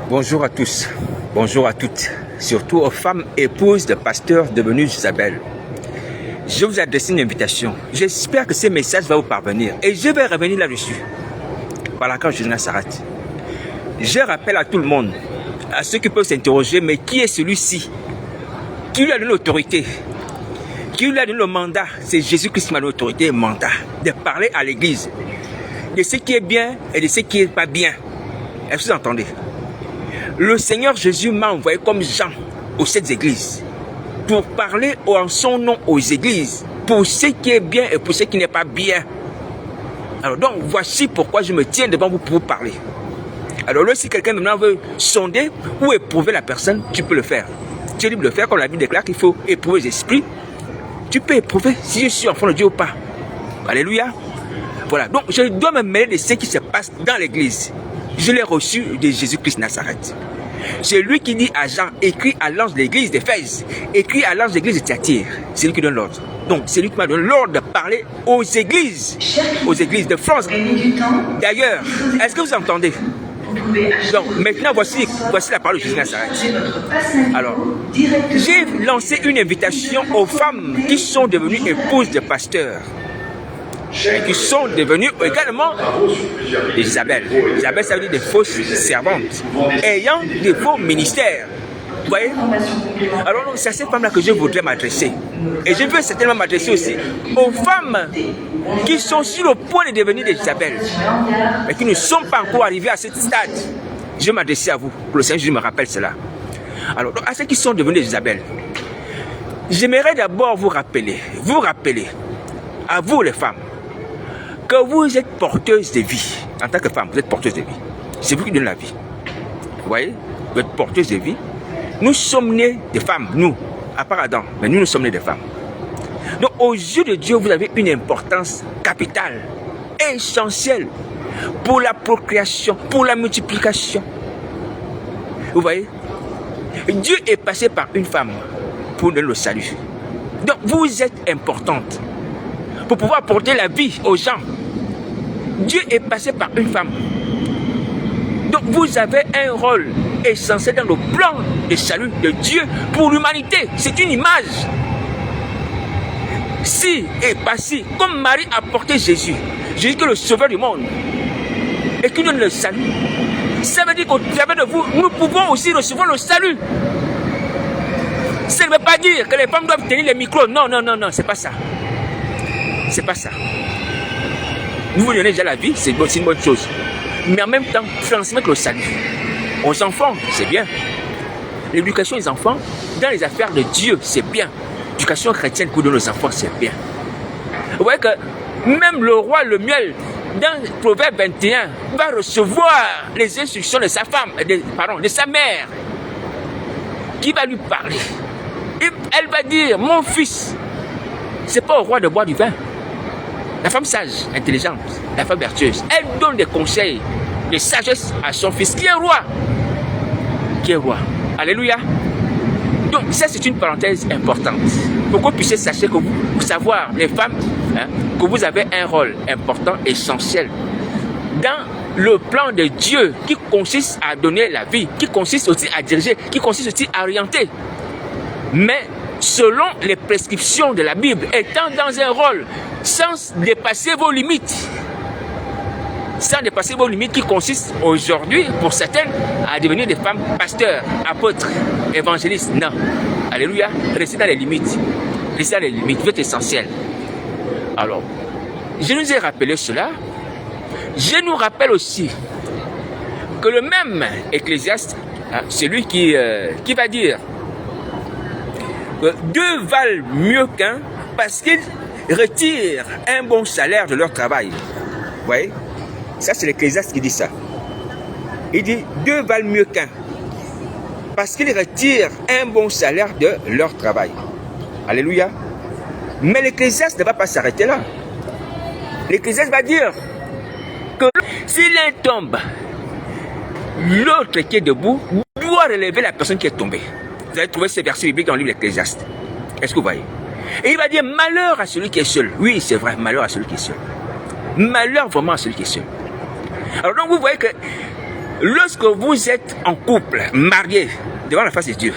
Bonjour à tous, bonjour à toutes, surtout aux femmes épouses de pasteurs devenus Isabelle. Je vous adresse une invitation. J'espère que ce message va vous parvenir et je vais revenir là-dessus. Par la grâce de Nazareth. Je rappelle à tout le monde, à ceux qui peuvent s'interroger, mais qui est celui-ci? Qui lui a donné l'autorité? Qui lui a donné le mandat? C'est Jésus-Christ qui m'a donné l'autorité et le mandat de parler à l'église de ce qui est bien et de ce qui n'est pas bien. Est-ce que vous entendez? Le Seigneur Jésus m'a envoyé comme Jean aux 7 églises pour parler en son nom aux églises, pour ce qui est bien et pour ce qui n'est pas bien. Alors donc, voici pourquoi je me tiens devant vous pour vous parler. Alors là, si quelqu'un maintenant veut sonder ou éprouver la personne, tu peux le faire. Tu es libre de le faire, comme la Bible déclare qu'il faut éprouver les esprits. Tu peux éprouver si je suis enfant de Dieu ou pas. Alléluia. Voilà, donc je dois me mêler de ce qui se passe dans l'église. Je l'ai reçu de Jésus-Christ Nazareth. C'est lui qui dit à Jean, écrit à l'ange de l'église d'Éphèse, écrit à l'ange de l'église de Thyatire. C'est lui qui donne l'ordre. Donc c'est lui qui m'a donné l'ordre de parler aux églises de France. D'ailleurs, est-ce que vous entendez? Donc maintenant voici la parole de Jésus Nazareth. Alors, j'ai lancé une invitation aux femmes qui sont devenues épouses de pasteurs. Et qui sont devenus également des Isabelle. Isabelle, ça veut dire des fausses servantes, ayant des faux ministères. Vous voyez? Alors, c'est à ces femmes-là que je voudrais m'adresser. Et je veux certainement m'adresser aussi aux femmes qui sont sur le point de devenir des Isabelle, mais qui ne sont pas encore arrivées à ce stade. Je vais m'adresser à vous, pour le Seigneur Jésus me rappelle cela. Alors, à ceux qui sont devenus des Isabelle, j'aimerais d'abord vous rappeler, à vous les femmes, que vous êtes porteuse de vie. En tant que femme, vous êtes porteuse de vie. C'est vous qui donnez la vie. Vous voyez? Vous êtes porteuse de vie. Nous sommes nés de femmes, nous, à part Adam, mais nous sommes nés de femmes. Donc, aux yeux de Dieu, vous avez une importance capitale, essentielle, pour la procréation, pour la multiplication. Vous voyez? Dieu est passé par une femme pour donner le salut. Donc, vous êtes importante pour pouvoir apporter la vie aux gens. Dieu est passé par une femme. Donc vous avez un rôle essentiel dans le plan de salut de Dieu pour l'humanité. C'est une image. Si et pas si, comme Marie a porté Jésus, Jésus qui est le sauveur du monde, et qui donne le salut, ça veut dire qu'au travers de vous, nous pouvons aussi recevoir le salut. Ça ne veut pas dire que les femmes doivent tenir les micros. Non, c'est pas ça. C'est pas ça. Vous vous donnez déjà la vie, c'est une bonne chose. Mais en même temps, transmettre le salut aux enfants, c'est bien. L'éducation des enfants, dans les affaires de Dieu, c'est bien. L'éducation chrétienne que donne aux enfants, c'est bien. Vous voyez que même le roi, le miel, dans Proverbe 21, va recevoir les instructions de sa femme, de sa mère, qui va lui parler. Et elle va dire, mon fils, c'est pas au roi de boire du vin. La femme sage, intelligente, la femme vertueuse, elle donne des conseils de sagesse à son fils qui est roi. Alléluia. Donc ça c'est une parenthèse importante. Pour que vous puissiez savoir, les femmes, que vous avez un rôle important, essentiel dans le plan de Dieu qui consiste à donner la vie, qui consiste aussi à diriger, qui consiste aussi à orienter. Mais selon les prescriptions de la Bible, étant dans un rôle sans dépasser vos limites. Sans dépasser vos limites qui consistent aujourd'hui, pour certaines, à devenir des femmes pasteurs, apôtres, évangélistes. Non. Alléluia. Restez dans les limites. Restez dans les limites. Vous êtes essentiel. Alors, je nous ai rappelé cela. Je nous rappelle aussi que le même Ecclésiaste, celui qui va dire deux valent mieux qu'un parce qu'ils retirent un bon salaire de leur travail. Vous voyez? Ça, c'est l'Ecclésiaste qui dit ça. Il dit deux valent mieux qu'un parce qu'ils retirent un bon salaire de leur travail. Alléluia. Mais l'Ecclésiaste ne va pas s'arrêter là. L'Ecclésiaste va dire que si l'un tombe, l'autre qui est debout doit relever la personne qui est tombée. Vous allez trouver ces versets bibliques dans le livre de l'Ecclésiaste. Est-ce que vous voyez? Et il va dire malheur à celui qui est seul. Oui, c'est vrai, malheur à celui qui est seul. Malheur vraiment à celui qui est seul. Alors donc vous voyez que Lorsque vous êtes en couple, marié, devant la face de Dieu,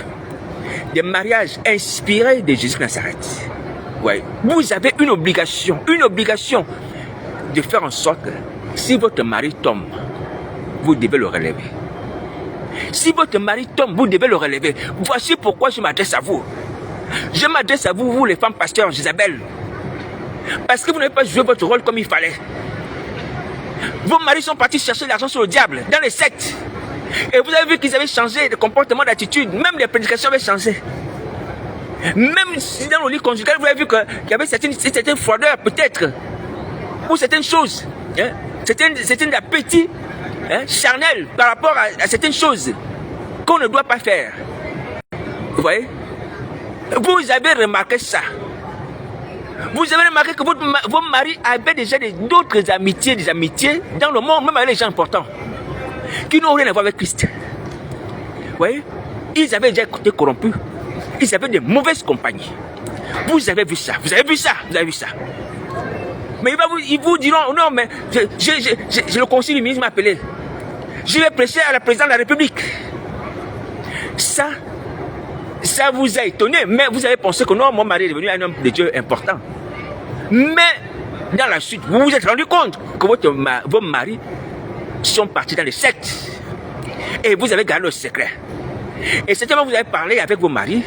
des mariages inspirés de Jésus de Nazareth, ouais, vous avez une obligation de faire en sorte que si votre mari tombe, vous devez le relever. Si votre mari tombe, vous devez le relever. Voici pourquoi je m'adresse à vous. Je m'adresse à vous, vous les femmes pasteurs, Isabelle. Parce que vous n'avez pas joué votre rôle comme il fallait. Vos maris sont partis chercher l'argent sur le diable, dans les sectes. Et vous avez vu qu'ils avaient changé de comportement, d'attitude. Même les prédications avaient changé. Même si dans le lit conjugal, vous avez vu qu'il y avait certaines froideurs, peut-être. Ou certaines choses. Hein, certains appétits charnels par rapport à certaines choses qu'on ne doit pas faire. Vous voyez? Vous avez remarqué ça. Vous avez remarqué que vos maris avaient déjà d'autres amitiés, des amitiés dans le monde, même avec les gens importants, qui n'ont rien à voir avec Christ. Vous voyez? Ils avaient déjà été corrompus. Ils avaient de mauvaises compagnies. Vous avez vu ça, vous avez vu ça, vous avez vu ça. Mais ils vous diront, non, mais le conseil du ministre m'a appelé. Je vais prêcher à la présidente de la République. Ça vous a étonné, mais vous avez pensé que non, mon mari est devenu un homme de Dieu important. Mais dans la suite, vous vous êtes rendu compte que vos maris sont partis dans les sectes. Et vous avez gardé le secret. Et certainement vous avez parlé avec vos maris,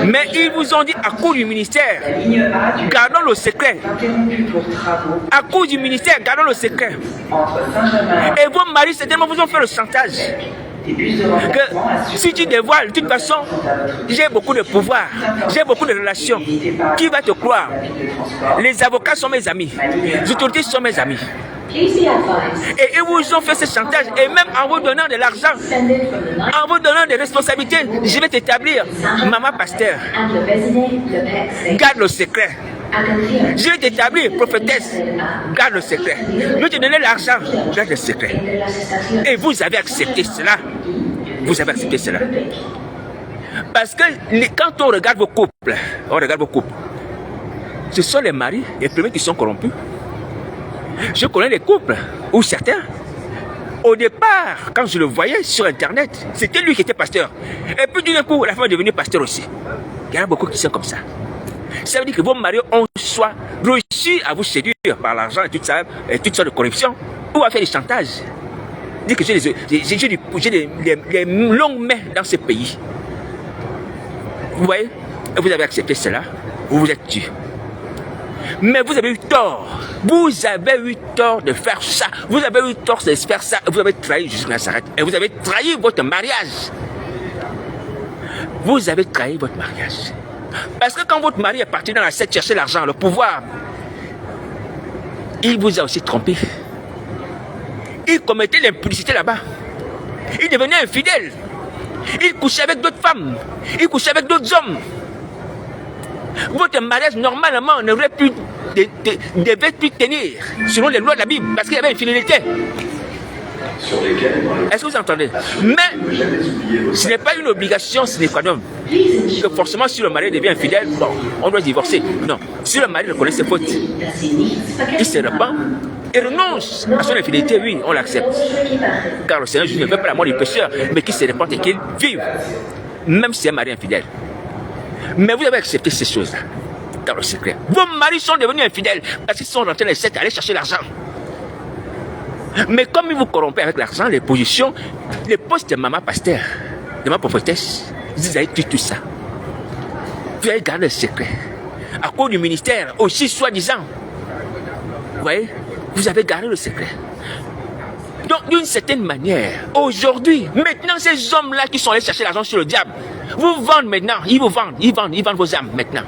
mais ils vous ont dit à cause du ministère, gardons le secret. À cause du ministère, gardons le secret. Et vos maris certainement vous ont fait le chantage. Que si tu dévoiles, de toute façon, j'ai beaucoup de pouvoir, j'ai beaucoup de relations. Qui va te croire? Les avocats sont mes amis, les autorités sont mes amis. Et ils vous ont fait ce chantage, et même en vous donnant de l'argent, en vous donnant des responsabilités, je vais t'établir, maman pasteur, garde le secret. Je vais t'établir, prophétesse, garde le secret. Je vais te donner l'argent, garde le secret. Et vous avez accepté cela. Vous avez accepté cela. Parce que quand on regarde vos couples, ce sont les maris, les premiers qui sont corrompus. Je connais des couples où certains, au départ, quand je le voyais sur Internet, c'était lui qui était pasteur. Et puis d'un coup, la femme est devenue pasteur aussi. Il y en a beaucoup qui sont comme ça. Ça veut dire que vos maris ont soit réussi à vous séduire par l'argent et toutes sortes de corruption, ou à faire des chantages. Dire que j'ai des longues mains dans ce pays. Vous voyez? Vous avez accepté cela, vous vous êtes tué. Mais vous avez eu tort. Vous avez eu tort de faire ça. Vous avez eu tort de faire ça. Vous avez trahi Jésus de Nazareth. Et vous avez trahi votre mariage. Vous avez trahi votre mariage. Parce que quand votre mari est parti dans la secte chercher l'argent, le pouvoir, il vous a aussi trompé. Il commettait l'impudicité là-bas. Il devenait infidèle. Il couchait avec d'autres femmes. Il couchait avec d'autres hommes. Votre mariage, normalement, ne devait plus tenir selon les lois de la Bible, parce qu'il y avait une fidélité. Est-ce que vous entendez? Mais ce n'est pas une obligation sine qua non. Que forcément, si le mari devient infidèle, bon, on doit divorcer. Non. Si le mari reconnaît ses fautes, il se repent et renonce à son infidélité, oui, on l'accepte. Car le Seigneur Jésus ne veut pas la mort du pécheur, mais qu'il se repente et qu'il vive, même si c'est un mari infidèle. Mais vous avez accepté ces choses-là, dans le secret. Vos maris sont devenus infidèles parce qu'ils sont rentrés dans les sectes à aller chercher l'argent. Mais comme ils vous corrompent avec l'argent, les positions, les postes de maman pasteur, de ma prophétesse, vous avez tout ça. Vous avez gardé le secret. À cause du ministère, aussi soi-disant. Vous voyez, vous avez gardé le secret. Donc, d'une certaine manière, aujourd'hui, maintenant, ces hommes-là qui sont allés chercher l'argent sur le diable, vous vendent maintenant, ils vendent vos âmes maintenant.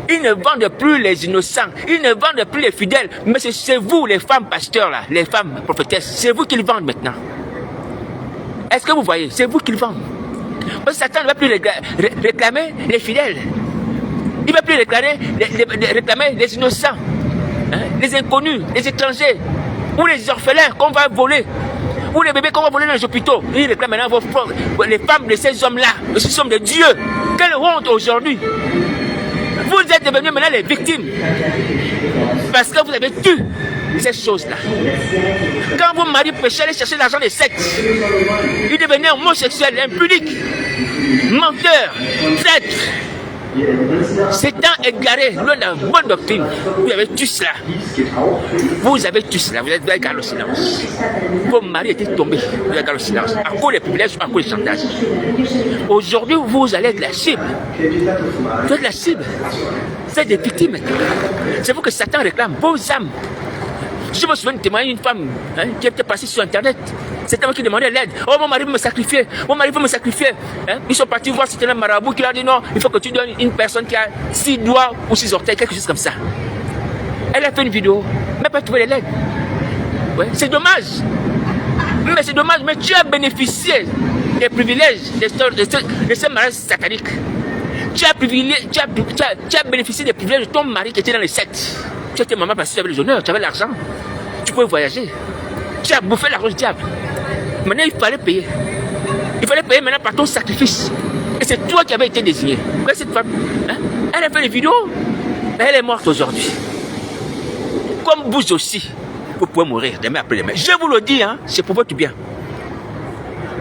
Ils ne vendent plus les innocents, ils ne vendent plus les fidèles, mais c'est vous, les femmes pasteurs, là, les femmes prophétesses, c'est vous qui les vendent maintenant. Est-ce que vous voyez? C'est vous qui le vendent. Parce que Satan ne va plus réclamer les fidèles. Il ne va plus réclamer les innocents, hein, les inconnus, les étrangers, ou les orphelins qu'on va voler, ou les bébés qu'on va voler dans les hôpitaux. Il réclame maintenant les femmes de ces hommes-là, de ces hommes de Dieu. Quelle honte aujourd'hui! Vous êtes devenus maintenant les victimes. Parce que vous avez tué ces choses-là. Quand vos maris péchaient, allaient chercher l'argent des sectes. Ils devenaient homosexuels, impudiques, menteurs, traîtres. Satan égaré, loin de la bonne doctrine. Vous avez tout cela. Vous avez tout cela. Vous avez gardé le silence. Vos maris étaient tombés. Vous avez gardé le silence. À cause des privilèges, à cause des chantages. Aujourd'hui, vous allez être la cible. Vous êtes la cible. Vous êtes des victimes. C'est vous que Satan réclame. Vos âmes. Je me souviens de témoigner une femme qui était passée sur Internet. C'était moi qui demandait l'aide. Oh, mon mari veut me sacrifier. Mon mari veut me sacrifier. Ils sont partis voir si c'était un marabout qui leur a dit non, il faut que tu donnes une personne qui a 6 doigts ou 6 orteils, quelque chose comme ça. Elle a fait une vidéo, mais pas trouvé l'aide. Ouais, c'est dommage. Mais c'est dommage, mais tu as bénéficié des privilèges de ce mariage satanique. Tu as bénéficié des privilèges de ton mari qui était dans les sectes. Tu étais maman parce que tu avais les honneurs, tu avais l'argent. Tu pouvais voyager. Tu as bouffé l'argent du diable. Maintenant, il fallait payer. Il fallait payer maintenant par ton sacrifice. Et c'est toi qui avais été désigné. Regarde cette femme. Elle a fait des vidéos. Elle est morte aujourd'hui. Comme vous aussi, vous pouvez mourir demain après demain. Je vous le dis, c'est pour votre bien.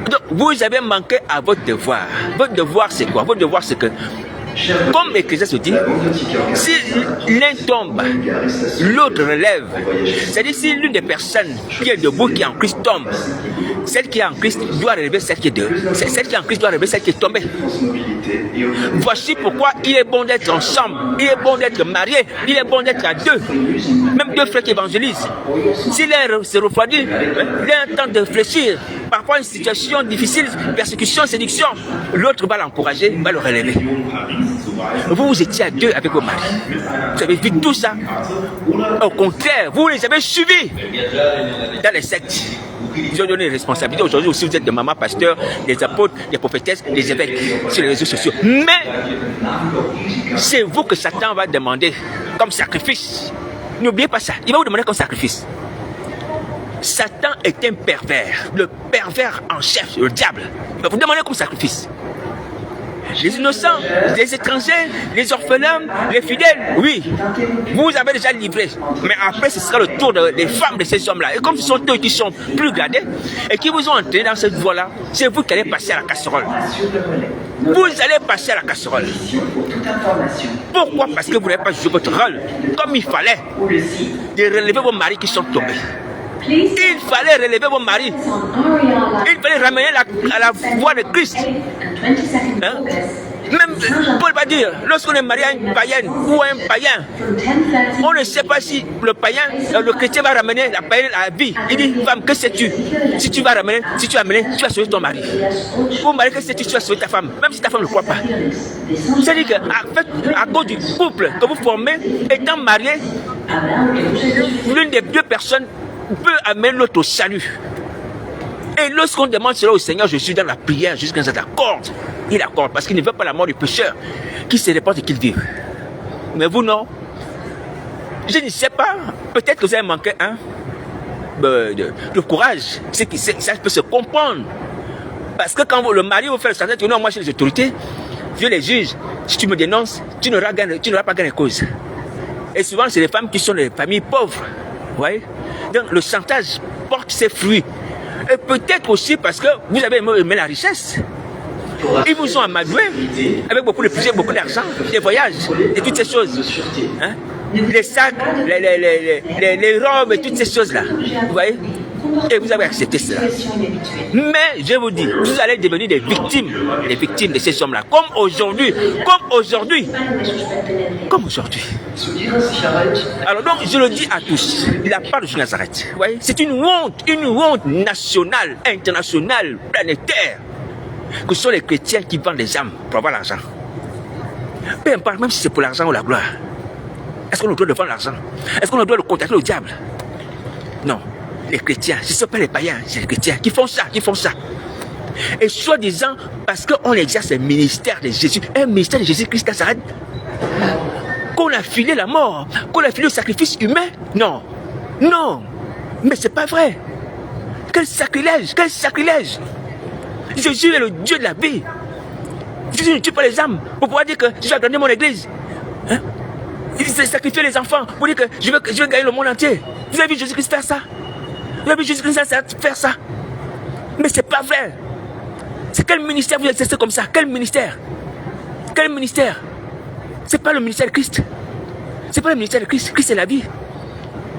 Donc, vous avez manqué à votre devoir. Votre devoir, c'est quoi? Votre devoir, c'est que comme l'Ecclésiaste dit, si l'un tombe, l'autre relève. C'est-à-dire si l'une des personnes qui est debout, qui est en Christ tombe, celle qui est en Christ doit relever celle qui est debout. Celle qui est en Christ doit relever celle qui est tombée. Voici pourquoi il est bon d'être ensemble, il est bon d'être marié, il est bon d'être à deux. Même deux frères qui évangélisent. Si l'un se refroidit, l'un tente de réfléchir. Parfois une situation difficile, persécution, séduction, l'autre va l'encourager, va le relever. Vous étiez à deux avec vos maris. Vous avez vu tout ça. Au contraire, vous les avez suivis dans les sectes. Ils ont donné des responsabilités. Aujourd'hui aussi, vous êtes des mamans pasteurs, des apôtres, des prophétesses, des évêques sur les réseaux sociaux. Mais c'est vous que Satan va demander comme sacrifice. N'oubliez pas ça. Il va vous demander comme sacrifice. Satan est un pervers, le pervers en chef, le diable. Il va vous demander comme sacrifice. Les innocents, les étrangers, les orphelins, les fidèles, oui, vous avez déjà livré. Mais après, ce sera le tour des femmes de ces hommes-là. Et comme ce sont eux qui sont plus gardés et qui vous ont entraîné dans cette voie-là, c'est vous qui allez passer à la casserole. Vous allez passer à la casserole. Pourquoi? Parce que vous n'avez pas joué votre rôle comme il fallait de relever vos maris qui sont tombés. Il fallait relever vos maris. Il fallait ramener à la voie de Christ. Même Paul va dire, lorsqu'on est marié à une païenne ou à un païen, on ne sait pas si le païen, le chrétien va ramener la païenne à la vie. Il dit, femme, que sais-tu? Si tu vas ramener, si tu vas amener, tu vas sauver ton mari. Ou mari, que sais-tu? Tu vas sauver ta femme, même si ta femme ne croit pas. C'est-à-dire qu'à cause du couple que vous formez, étant marié, l'une des deux personnes peut amener l'autre au salut. Et lorsqu'on demande cela au Seigneur Jésus dans la prière, jusqu'à ce qu'il accorde, il accorde parce qu'il ne veut pas la mort du pécheur qui se répand et qu'il vive. Mais vous non. Je ne sais pas, peut-être que vous avez manqué de courage. Ça peut se comprendre. Parce que quand le mari vous fait le scandale, tu dis non, moi j'ai les autorités, Dieu les juge. Si tu me dénonces, tu n'auras pas gagné cause. Et souvent, c'est les femmes qui sont des familles pauvres. Vous voyez? Donc le chantage porte ses fruits. Et peut-être aussi parce que vous avez aimé la richesse. Ils vous ont amadoué avec beaucoup de plaisir, beaucoup d'argent, des voyages et toutes ces choses. Les sacs, les robes et toutes ces choses-là. Vous voyez? Et vous avez accepté cela. Mais je vous dis, vous allez devenir des victimes de ces hommes-là. Comme aujourd'hui. Alors donc, je le dis à tous, de la part de Jésus Nazareth. Vous voyez, c'est une honte nationale, internationale, planétaire, que ce sont les chrétiens qui vendent les âmes pour avoir l'argent. Peu importe, même si c'est pour l'argent ou la gloire. Est-ce qu'on a le droit de vendre l'argent? Est-ce qu'on a le droit de contacter le diable? Non. Les chrétiens, ce ne sont pas les païens, c'est les chrétiens qui font ça. Et soi-disant, parce qu'on exerce le ministère de Jésus, un ministère de Jésus-Christ Nazareth, qu'on a filé la mort, qu'on a filé le sacrifice humain. Non, mais c'est pas vrai. Quel sacrilège. Jésus est le Dieu de la vie. Jésus ne tue pas les âmes pour pouvoir dire que je vais agrandir mon église. Il s'est sacrifié les enfants pour dire que je veux gagner le monde entier. Vous avez vu Jésus-Christ faire ça? Vous avez vu Jésus-Christ faire ça? Mais c'est pas vrai. C'est quel ministère vous exercez comme ça? Quel ministère? Quel ministère? C'est pas le ministère de Christ. C'est pas le ministère de Christ. Christ, c'est la vie.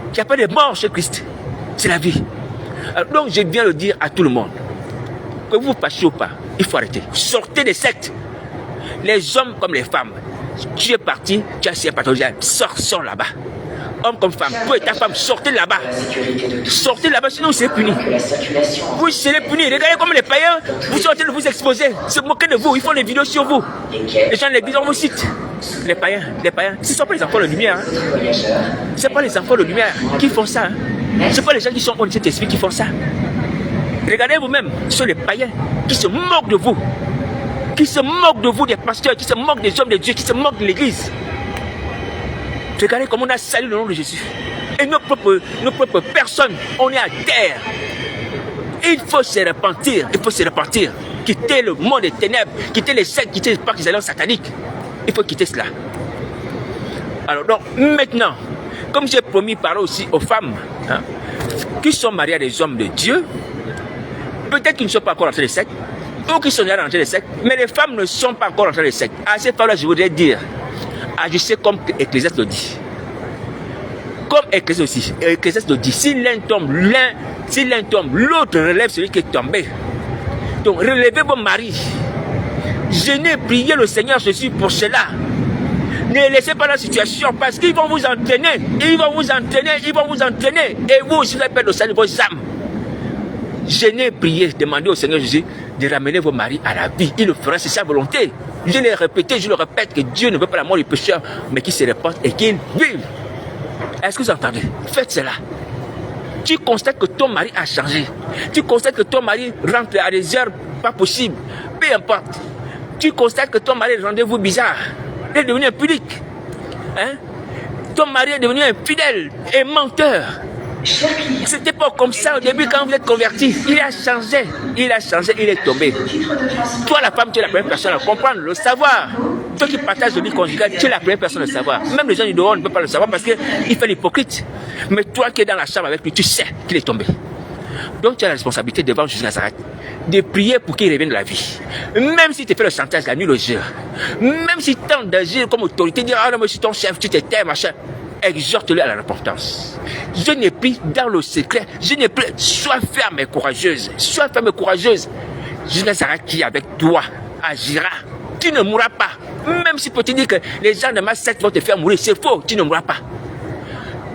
Il n'y a pas de mort chez Christ. C'est la vie. Alors, donc, je viens le dire à tout le monde. Que vous fâchez ou pas, il faut arrêter. Sortez des sectes. Les hommes comme les femmes. Tu es parti, tu as signé pathologique. Sors là-bas. Homme comme femme, toi et ta femme, sortez là-bas. Sortez là-bas, sinon vous serez punis. Vous serez punis. Regardez comme les païens, vous sont en train de vous exposer, se moquer de vous. Ils font des vidéos sur vous. Les gens de l'église, on vous cite. Les païens, ce ne sont pas les enfants de lumière. Hein. Ce ne sont pas les enfants de lumière qui font ça. Hein. Ce ne sont pas les gens qui sont en cet esprit qui font ça. Regardez vous-même, ce sont les païens qui se moquent de vous. Qui se moquent de vous, des pasteurs, qui se moquent des hommes de Dieu, qui se moquent de l'église. Regardez comment on a salué le nom de Jésus. Et nos propres personnes, on est à terre. Il faut se repentir. Il faut se repentir. Quitter le monde des ténèbres. Quitter les sectes, quitter les parcs des alliances sataniques. Il faut quitter cela. Alors donc, maintenant, comme j'ai promis parler aussi aux femmes hein, qui sont mariées à des hommes de Dieu, peut-être qu'ils ne sont pas encore entrés des sectes, ou qui sont déjà entrés des sectes, mais les femmes ne sont pas encore entrées des sectes. À ces femmes-là, je voudrais dire, agissez comme Ecclésiaste le dit. Comme Ecclésiaste le dit, si l'un tombe, l'autre relève celui qui est tombé. Donc relevez vos maris. Jeûnez, priez le Seigneur Jésus pour cela. Ne laissez pas la situation parce qu'ils vont vous entraîner. Ils vont vous entraîner. Et vous aussi, vous allez perdre vos âmes. Jeûnez, priez, demandez au Seigneur Jésus de ramener vos maris à la vie. Il le fera, c'est sa volonté. Je l'ai répété, je le répète, que Dieu ne veut pas la mort du pécheur, mais qu'il se répande et qu'il vive. Est-ce que vous entendez? Faites cela. Tu constates que ton mari a changé. Tu constates que ton mari rentre à des heures pas possibles. Peu importe. Tu constates que ton mari est rendez-vous bizarre. Il est devenu impudique. Hein? Ton mari est devenu infidèle et menteur. C'était pas comme ça au début quand vous êtes converti. Il a changé, il est tombé. Toi la femme, tu es la première personne à comprendre, le savoir. Toi qui partages le lit conjugal, tu es la première personne à le savoir. Même les gens du dehors ne peuvent pas le savoir parce qu'il fait l'hypocrite. Mais toi qui es dans la chambre avec lui, tu sais qu'il est tombé. Donc tu as la responsabilité devant Jésus Nazareth de prier pour qu'il revienne de la vie. Même si tu fais le chantage la nuit le jour, même si tu tentes d'agir comme autorité, dire ah non mais je suis ton chef, tu t'étais machin. Exhorte-le à la repentance. Je n'ai pris dans le secret. Je n'ai pris. Sois ferme et courageuse. Sois ferme et courageuse. Jésus Nazareth qui avec toi agira. Tu ne mourras pas. Même si peut te dire que les gens de ma secte vont te faire mourir, c'est faux. Tu ne mourras pas.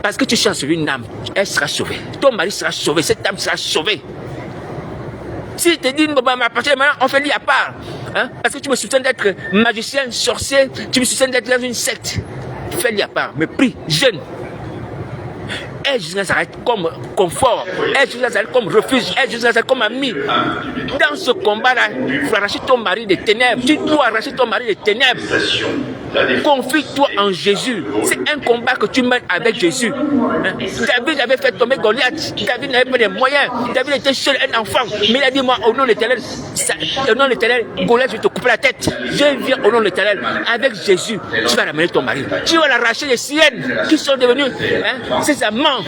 Parce que tu changes une âme, elle sera sauvée. Ton mari sera sauvé. Cette âme sera sauvée. Si tu te dis, à partir de maintenant, on fait lit à part. Hein? Parce que tu me soutiens d'être magicien, sorcier, tu me soutiens d'être dans une secte. Fais-le à part, mais prie, jeûne. Aide Jésus Nazareth comme confort, aide Jésus Nazareth comme refuge, aide Jésus Nazareth comme ami. Dans ce combat-là, il faut arracher ton mari des ténèbres. Tu dois arracher ton mari des ténèbres. Confie-toi en Jésus. C'est un combat que tu mènes avec Jésus. David avait fait tomber Goliath. David n'avait pas les moyens. David était seul, un enfant. Mais il a dit, moi, au nom de l'Éternel, Goliath, je vais te couper la tête. Je viens au nom de l'Éternel. Avec Jésus, tu vas ramener ton mari. Tu vas l'arracher des siennes qui sont devenues ses amants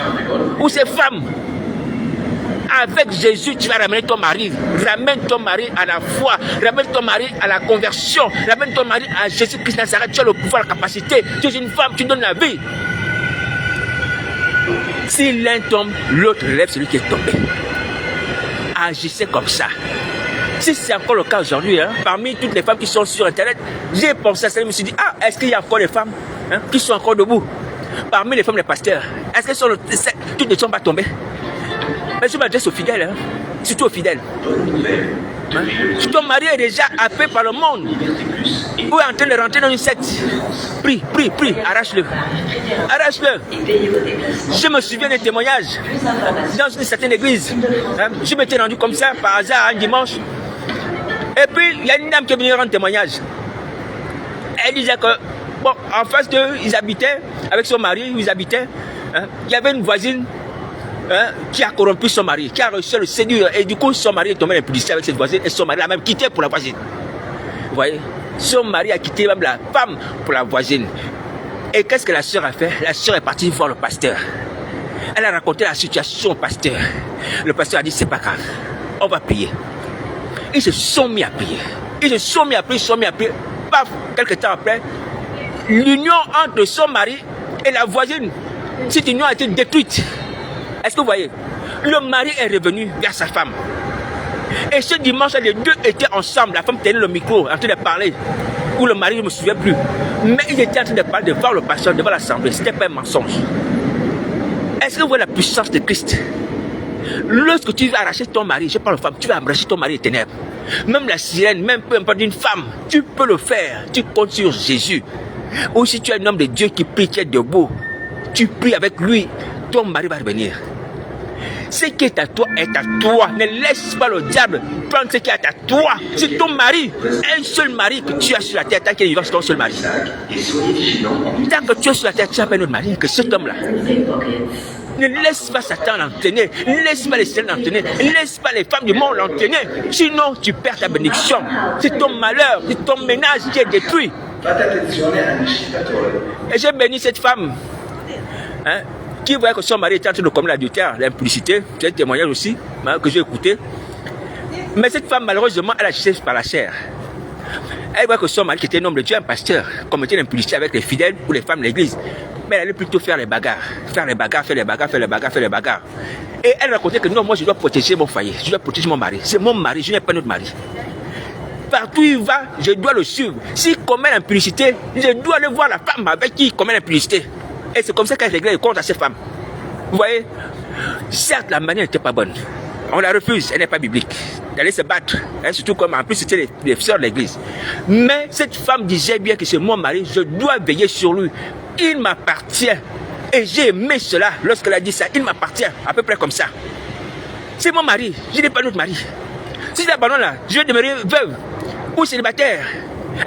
ou ses femmes. Avec Jésus, tu vas ramener ton mari. Ramène ton mari à la foi. Ramène ton mari à la conversion. Ramène ton mari à Jésus-Christ Nazareth. Tu as le pouvoir, la capacité. Tu es une femme, tu donnes la vie. Si l'un tombe, l'autre relève celui qui est tombé. Agissez comme ça. Si c'est encore le cas aujourd'hui, parmi toutes les femmes qui sont sur Internet, j'ai pensé à ça, je me suis dit, est-ce qu'il y a encore des femmes qui sont encore debout? Parmi les femmes des pasteurs, est-ce que toutes ne sont pas tombées? Mais je m'adresse aux fidèles, surtout aux fidèles. Ton mari est déjà happé par le monde ou est en train de rentrer dans une secte. Prie, arrache-le. Je me souviens des témoignages dans une certaine église. Je m'étais rendu comme ça par hasard un dimanche. Et puis il y a une dame qui est venue rendre témoignage. Elle disait que en face d'eux, ils habitaient avec son mari, il y avait une voisine qui a corrompu son mari, qui a réussi à le séduire. Et du coup, son mari est tombé dans l'impudicité avec cette voisine. Et son mari l'a même quitté pour la voisine. Vous voyez? Son mari a quitté même la femme pour la voisine. Et qu'est-ce que la sœur a fait? La sœur est partie voir le pasteur. Elle a raconté la situation au pasteur. Le pasteur a dit, c'est pas grave, on va prier. Ils se sont mis à prier. Ils se sont mis à prier, Paf, quelques temps après, l'union entre son mari et la voisine, cette union a été détruite. Est-ce que vous voyez? Le mari est revenu vers sa femme. Et ce dimanche, les deux étaient ensemble. La femme tenait le micro, en train de parler. Ou le mari, je ne me souviens plus. Mais ils étaient en train de parler devant le pasteur, devant l'assemblée. Ce n'était pas un mensonge. Est-ce que vous voyez la puissance de Christ? Lorsque tu vas arracher ton mari, je parle aux femmes, tu vas arracher ton mari des ténèbres. Même la sirène, même peu importe une femme, tu peux le faire. Tu comptes sur Jésus. Ou si tu es un homme de Dieu qui prie, tu es debout, tu pries avec lui, ton mari va revenir. Ce qui est à toi est à toi. Ne laisse pas le diable prendre ce qui est à toi. C'est ton mari, un seul mari que tu as sur la terre. Tant qu'il est vivant, c'est ton seul mari. Tant que tu es sur la terre, tu as pas un autre mari que cet homme-là. Ne laisse pas Satan l'entraîner. Ne laisse pas les sirènes l'entraîner. Ne laisse pas les femmes du monde l'entraîner. Sinon, tu perds ta bénédiction. C'est ton malheur, c'est ton ménage qui est détruit. Et j'ai béni cette femme. Hein, qui voyait que son mari était en train de commettre l'adultère, l'impudicité. C'est un témoignage aussi que j'ai écouté. Mais cette femme, malheureusement, elle a cherché par la chair. Elle voit que son mari, qui était un homme de Dieu, un pasteur, commettait l'impudicité avec les fidèles ou les femmes de l'église. Mais elle allait plutôt faire les bagarres. Faire les bagarres. Et elle racontait que non, moi je dois protéger mon foyer. Je dois protéger mon mari. C'est mon mari, je n'ai pas notre mari. Partout où il va, je dois le suivre. S'il commet l'impudicité, je dois aller voir la femme avec qui il commet l'impudicité. Et c'est comme ça qu'elle réglait le compte à cette femme. Vous voyez? Certes, la manière n'était pas bonne. On la refuse, elle n'est pas biblique. D'aller se battre. Hein, surtout comme en plus c'était les sœurs de l'église. Mais cette femme disait bien que c'est mon mari, je dois veiller sur lui. Il m'appartient. Et j'ai aimé cela lorsqu'elle a dit ça. Il m'appartient, à peu près comme ça. C'est mon mari, je n'ai pas d'autre mari. Si j'abandonne là, je vais demeurer veuve ou célibataire.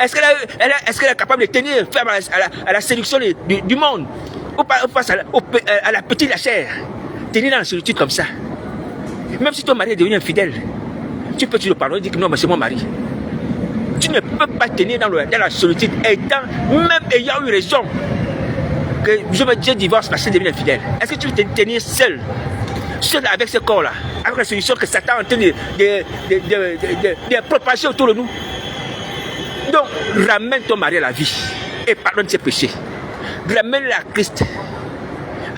Est-ce qu'elle est capable de tenir ferme à la séduction du monde? Ou face à la petite la chair? Tenir dans la solitude comme ça. Même si ton mari est devenu infidèle, tu peux le pardonner et dire que non, mais c'est mon mari. Tu ne peux pas tenir dans la solitude, même ayant eu raison que je divorce parce que je deviens infidèle. Est-ce que tu veux tenir seul avec ce corps-là, avec la solution que Satan est en train de propager autour de nous? Donc, ramène ton mari à la vie et pardonne ses péchés. Ramène-le à Christ.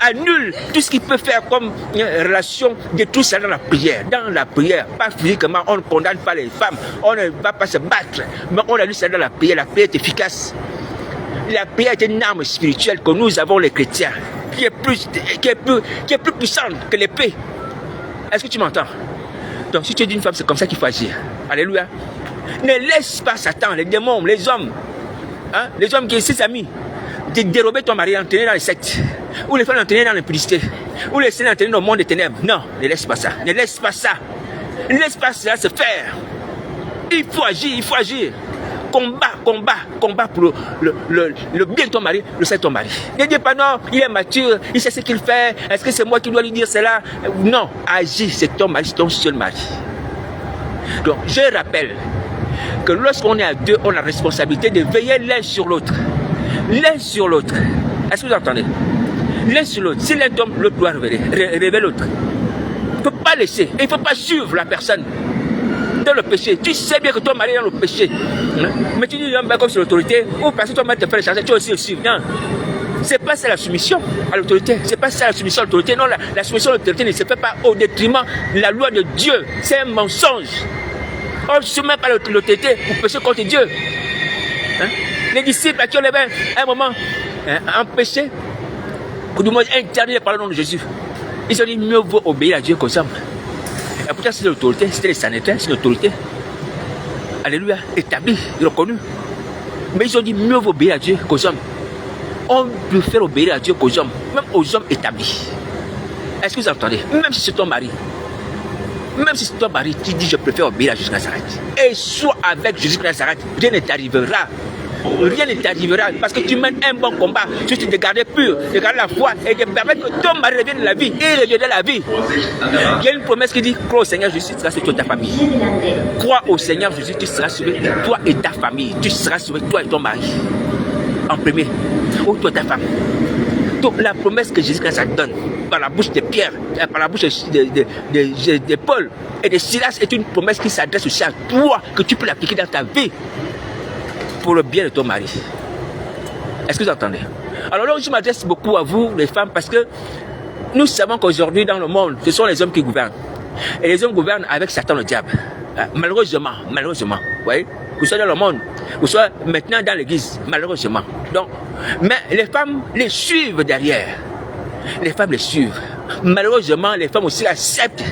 Annule tout ce qu'il peut faire comme relation de tout ça dans la prière. Dans la prière, pas physiquement, on ne condamne pas les femmes, on ne va pas se battre, mais on a lu ça dans la prière. La prière est efficace. La prière est une arme spirituelle que nous avons les chrétiens, qui est plus puissante que l'épée. Est-ce que tu m'entends? Donc si tu es d'une femme, c'est comme ça qu'il faut agir. Alléluia. Ne laisse pas Satan, les démons, les hommes, hein, les hommes qui sont ses amis, de dérober ton mari, l'entraîner dans les sectes, ou les femmes l'entraîner dans l'impudicité, ou les seigneurs l'entraîner dans le monde des ténèbres. Non, ne laisse pas ça. Ne laisse pas ça. Ne laisse pas cela se faire. Il faut agir. Combat pour le bien de ton mari, le sein de ton mari. Ne dis pas non, il est mature, il sait ce qu'il fait, est-ce que c'est moi qui dois lui dire cela? Non, agis, c'est ton mari, c'est ton seul mari. Donc, je rappelle que lorsqu'on est à deux, on a la responsabilité de veiller l'un sur l'autre. L'un sur l'autre. Est-ce que vous entendez? L'un sur l'autre. Si l'un tombe, l'autre doit révéler l'autre. Il ne faut pas laisser. Il ne faut pas suivre la personne dans le péché. Tu sais bien que ton mari est dans le péché. Mais tu dis, non, comme c'est l'autorité, ou parce que ton mari te fait le charger, tu vas aussi le suivre. Non. C'est pas ça la soumission à l'autorité. C'est pas ça la soumission à l'autorité. Non, la soumission à l'autorité ne se fait pas au détriment de la loi de Dieu. C'est un mensonge. On ne se met pas l'autorité pour pécher contre Dieu. Hein? Les disciples à qui on avait un moment empêché, ou du moins interdit par le nom de Jésus, ils ont dit mieux vaut obéir à Dieu qu'aux hommes. Et pourtant c'est l'autorité, c'était les sanitaires, c'est l'autorité. Alléluia, établie, reconnue. Mais ils ont dit mieux vaut obéir à Dieu qu'aux hommes. On peut faire obéir à Dieu qu'aux hommes, même aux hommes établis. Est-ce que vous entendez? Même si c'est ton mari. Même si c'est ton mari, tu dis je préfère obéir à Jésus Nazareth. Et sois avec Jésus Nazareth, rien ne t'arrivera. Rien ne t'arrivera parce que tu mènes un bon combat. Tu te garder pur, de garder la foi et de permettre que ton mari revienne de la vie. Et revienne de la vie. Il y a une promesse qui dit crois au Seigneur Jésus, tu seras sauvé toi et ta famille. Crois au Seigneur Jésus, tu seras sauvé toi et ta famille. Tu seras sauvé toi et ton mari. En premier. Ou toi et ta femme. Donc la promesse que Jésus Christ donne. par la bouche de Pierre, par la bouche de Paul et de Silas est une promesse qui s'adresse aussi à toi, que tu peux l'appliquer dans ta vie pour le bien de ton mari. Est-ce que vous entendez? Alors là, je m'adresse beaucoup à vous, les femmes, parce que nous savons qu'aujourd'hui, dans le monde, ce sont les hommes qui gouvernent. Et les hommes gouvernent avec Satan, le diable. Malheureusement, vous voyez, vous soyez dans le monde, vous soyez maintenant dans l'église, malheureusement. Donc, mais les femmes les suivent derrière. Les femmes les suivent. Malheureusement, les femmes aussi acceptent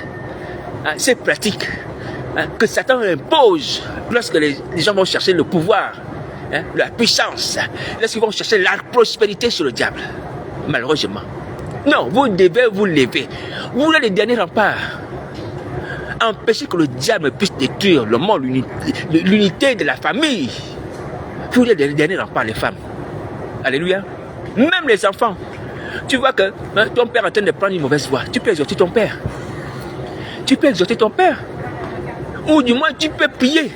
ces pratiques que Satan impose lorsque les gens vont chercher le pouvoir, la puissance, lorsqu'ils vont chercher la prospérité sur le diable. Malheureusement. Non, vous devez vous lever. Vous êtes les derniers remparts. Empêcher que le diable puisse détruire le monde, l'unité de la famille. Vous êtes les derniers remparts, les femmes. Alléluia. Même les enfants. Tu vois que ton père est en train de prendre une mauvaise voie. Tu peux exhorter ton père. Tu peux exhorter ton père. Ou du moins, tu peux prier.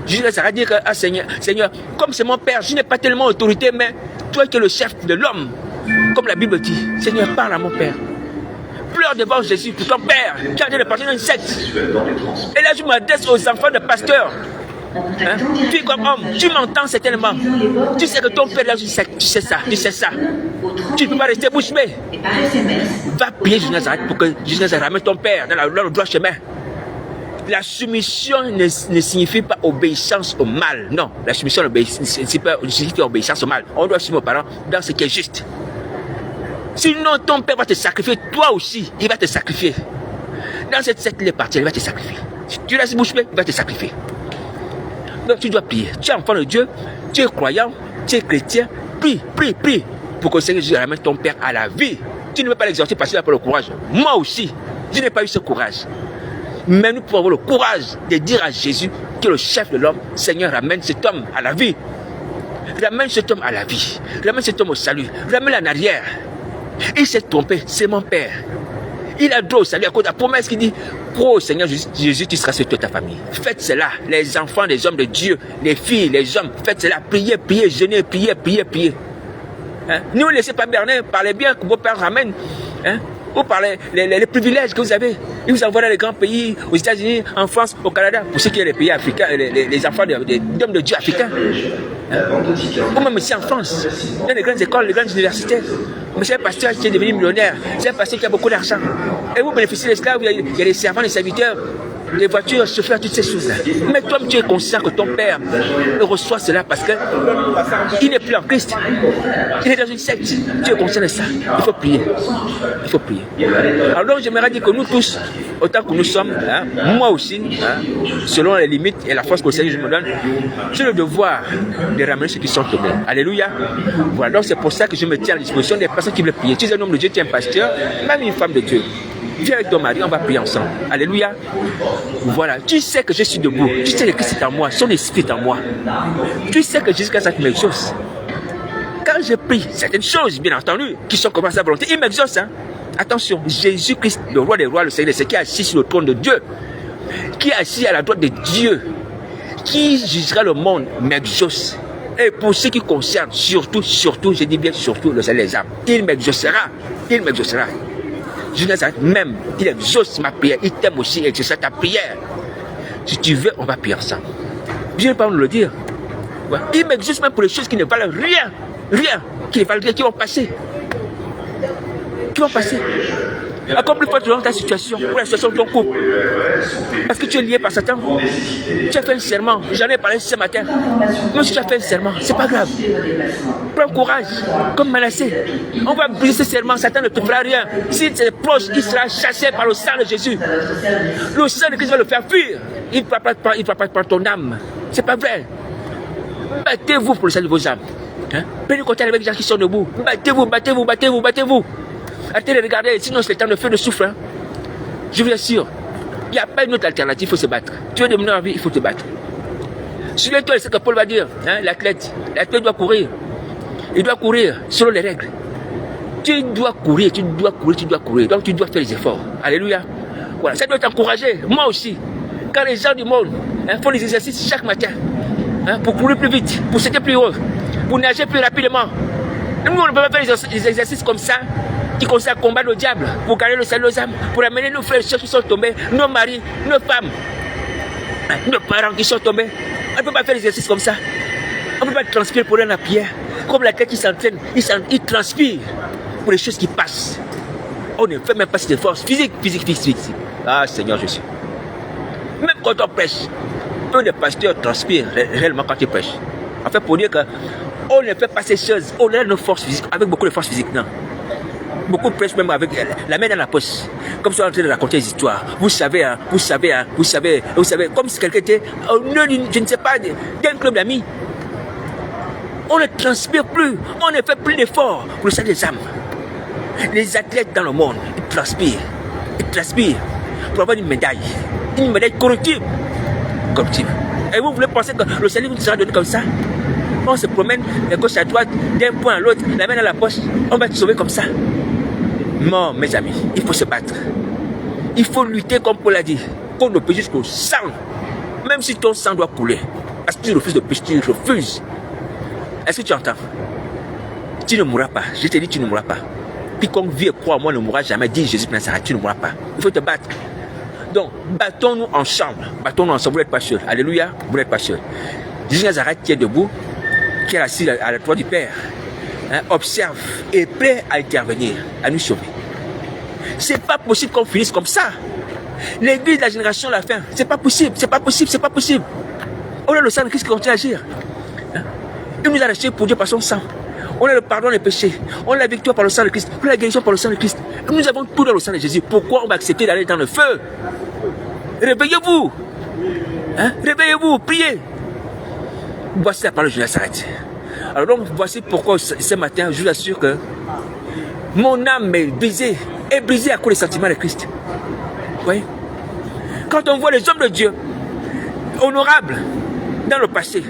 Jésus ça va dire que, Seigneur, comme c'est mon père, je n'ai pas tellement autorité, mais toi qui es le chef de l'homme, comme la Bible dit, Seigneur, parle à mon père. Pleure devant Jésus pour ton père, qui a de partir dans une secte. Et là, je m'adresse aux enfants de pasteurs. Tu es comme homme, tu m'entends certainement. Tu sais que ton père est dans une secte, tu sais ça. Tu ne peux pas rester bouche bée. Va prier Jésus Nazareth pour que Jésus Nazareth ramène ton père dans le droit chemin. La soumission ne signifie pas obéissance au mal. Non, la soumission ne signifie pas obéissance au mal. On doit suivre nos parents dans ce qui est juste. Sinon, ton père va te sacrifier, toi aussi, il va te sacrifier. Dans cette secte, il est parti, il va te sacrifier. Si tu restes bouche bée, il va te sacrifier. Donc, tu dois prier. Tu es enfant de Dieu, tu es croyant, tu es chrétien. Prie pour que le Seigneur Jésus ramène ton père à la vie. Tu ne veux pas l'exhorter parce qu'il n'a pas le courage. Moi aussi, je n'ai pas eu ce courage. Mais nous pouvons avoir le courage de dire à Jésus, qui est le chef de l'homme, Seigneur, ramène cet homme à la vie. Ramène cet homme à la vie. Ramène cet homme au salut. Ramène-le en arrière. Il s'est trompé, c'est mon père. Il a droit au salut à cause de la promesse qui dit, oh Seigneur Jésus, tu seras sur toute ta famille. Faites cela, les enfants, les hommes de Dieu, les filles, les hommes, faites cela, priez, jeûnez, priez. Ne vous laissez pas berner par les biens que vos pères ramènent, ou par les privilèges que vous avez. Ils vous envoient dans les grands pays, aux États-Unis, en France, au Canada, pour ceux qui sont les pays africains, les enfants d'hommes de Dieu africains. Ou même ici en France, dans les grandes écoles, les grandes universités. Mais c'est un pasteur qui est devenu millionnaire, c'est un pasteur qui a beaucoup d'argent. Et vous bénéficiez des esclaves, il y a des servants, des serviteurs, des voitures, chauffeurs, toutes ces choses-là. Mais toi, tu es conscient que ton père reçoit cela parce qu'il n'est plus en Christ. Il est dans une secte. Tu es conscient de ça. Il faut prier. Alors j'aimerais dire que nous tous, autant que nous sommes, moi aussi, selon les limites et la force que le Seigneur me donne, j'ai le devoir de ramener ceux qui sont tombés. Alléluia. Voilà, donc c'est pour ça que je me tiens à la disposition des personnes qui veulent prier. Tu es un homme de Dieu, tu es un pasteur, même une femme de Dieu. Viens avec ton mari, on va prier ensemble. Alléluia. Voilà, tu sais que je suis debout. Tu sais que Christ est en moi, son esprit est en moi. Tu sais que Jésus-Christ m'exauce. Quand je prie, certaines choses, bien entendu, qui sont comme sa volonté, il m'exauce. Attention, Jésus-Christ, le roi des rois, le Seigneur, c'est qui est assis sur le trône de Dieu, qui est assis à la droite de Dieu, qui jugera le monde, m'exauce. Et pour ce qui concerne, surtout, je dis bien surtout, le Seigneur des âmes, il m'exaucera. Jésus même, il exauce ma prière, il t'aime aussi, il exauce ta prière. Si tu veux, on va prier ensemble. Je ne vais pas nous le dire. Ouais. Il m'exauce même pour les choses qui ne valent rien, qui ne valent rien, qui vont passer. Encore plus fort dans ta situation, pour la situation de ton couple. Parce que tu es lié par Satan. Tu as fait un serment. J'en ai parlé ce matin. Même si tu as fait un serment, c'est pas grave. Prends courage, comme Manassé. On va briser ce serment. Satan ne te fera rien. Si tu es proche, il sera chassé par le sang de Jésus. Le sang de Christ va le faire fuir. Il ne va pas prendre ton âme. C'est pas vrai. Battez-vous pour le salut de vos âmes. Prenez contact avec les gens qui sont debout. Battez-vous. Arrêtez de regarder, sinon c'est le temps de feu de souffle. Je vous assure, il n'y a pas une autre alternative, il faut se battre. Tu veux devenir en vie, il faut te battre. Souviens-toi de ce que Paul va dire, l'athlète doit courir. Il doit courir selon les règles. Tu dois courir. Donc tu dois faire les efforts. Alléluia. Voilà, ça doit t'encourager. Moi aussi. Quand les gens du monde font des exercices chaque matin, pour courir plus vite, pour sauter plus haut, pour nager plus rapidement. Nous, on ne peut pas faire des exercices comme ça, qui consiste à combattre le diable pour gagner le salut aux âmes, pour amener nos frères et sœurs qui sont tombés, nos maris, nos femmes, nos parents qui sont tombés. On ne peut pas faire l'exercice comme ça. On ne peut pas transpirer pour aller à la prière. Comme la tête qui s'entraîne, il transpire pour les choses qui passent. On ne fait même pas cette force physique. Ah Seigneur Jésus. Même quand on prêche, peu de pasteurs transpirent réellement quand ils prêchent. En fait, pour dire qu'on ne fait pas ces choses, on a nos forces physiques, avec beaucoup de forces physiques, non. Beaucoup prêchent même avec la main dans la poche. Comme si on est en train de raconter des histoires. Vous savez, comme si quelqu'un était au nœud je ne sais pas, d'un club d'amis. On ne transpire plus, on ne fait plus d'efforts pour le salut des âmes. Les athlètes dans le monde, ils transpirent pour avoir une médaille corruptible. Et vous voulez penser que le salut vous sera donné comme ça? On se promène de gauche à droite, d'un point à l'autre, la main dans la poche, on va être sauvé comme ça. Non, mes amis, il faut se battre. Il faut lutter comme Paul a dit, contre le péché jusqu'au sang. Même si ton sang doit couler, parce que tu refuses de pécher, tu refuses. Est-ce que tu entends? Tu ne mourras pas. Je te dis, tu ne mourras pas. Quiconque vit et croit en moi ne mourra jamais. Dis Jésus de Nazareth, tu ne mourras pas. Il faut te battre. Donc, battons-nous ensemble. Battons-nous ensemble. Vous n'êtes pas seul. Alléluia. Vous n'êtes pas seul. Jésus de Nazareth qui est debout, qui est assis à la droite du Père, observe et prêt à intervenir, à nous sauver. C'est pas possible qu'on finisse comme ça. L'église de la génération de la fin, c'est pas possible. C'est pas possible. C'est pas possible. On a le sang de Christ qui continue à agir. Il nous a rachetés pour Dieu par son sang. On a le pardon des péchés. On a la victoire par le sang de Christ. On a la guérison par le sang de Christ. Nous avons tout dans le sang de Jésus. Pourquoi on va accepter d'aller dans le feu? Réveillez-vous. Réveillez-vous. Priez. Voici la parole de Nazareth. Alors donc, voici pourquoi ce matin, je vous assure que mon âme est brisée à cause des sentiments de Christ. Oui. Quand on voit les hommes de Dieu honorables dans le passé,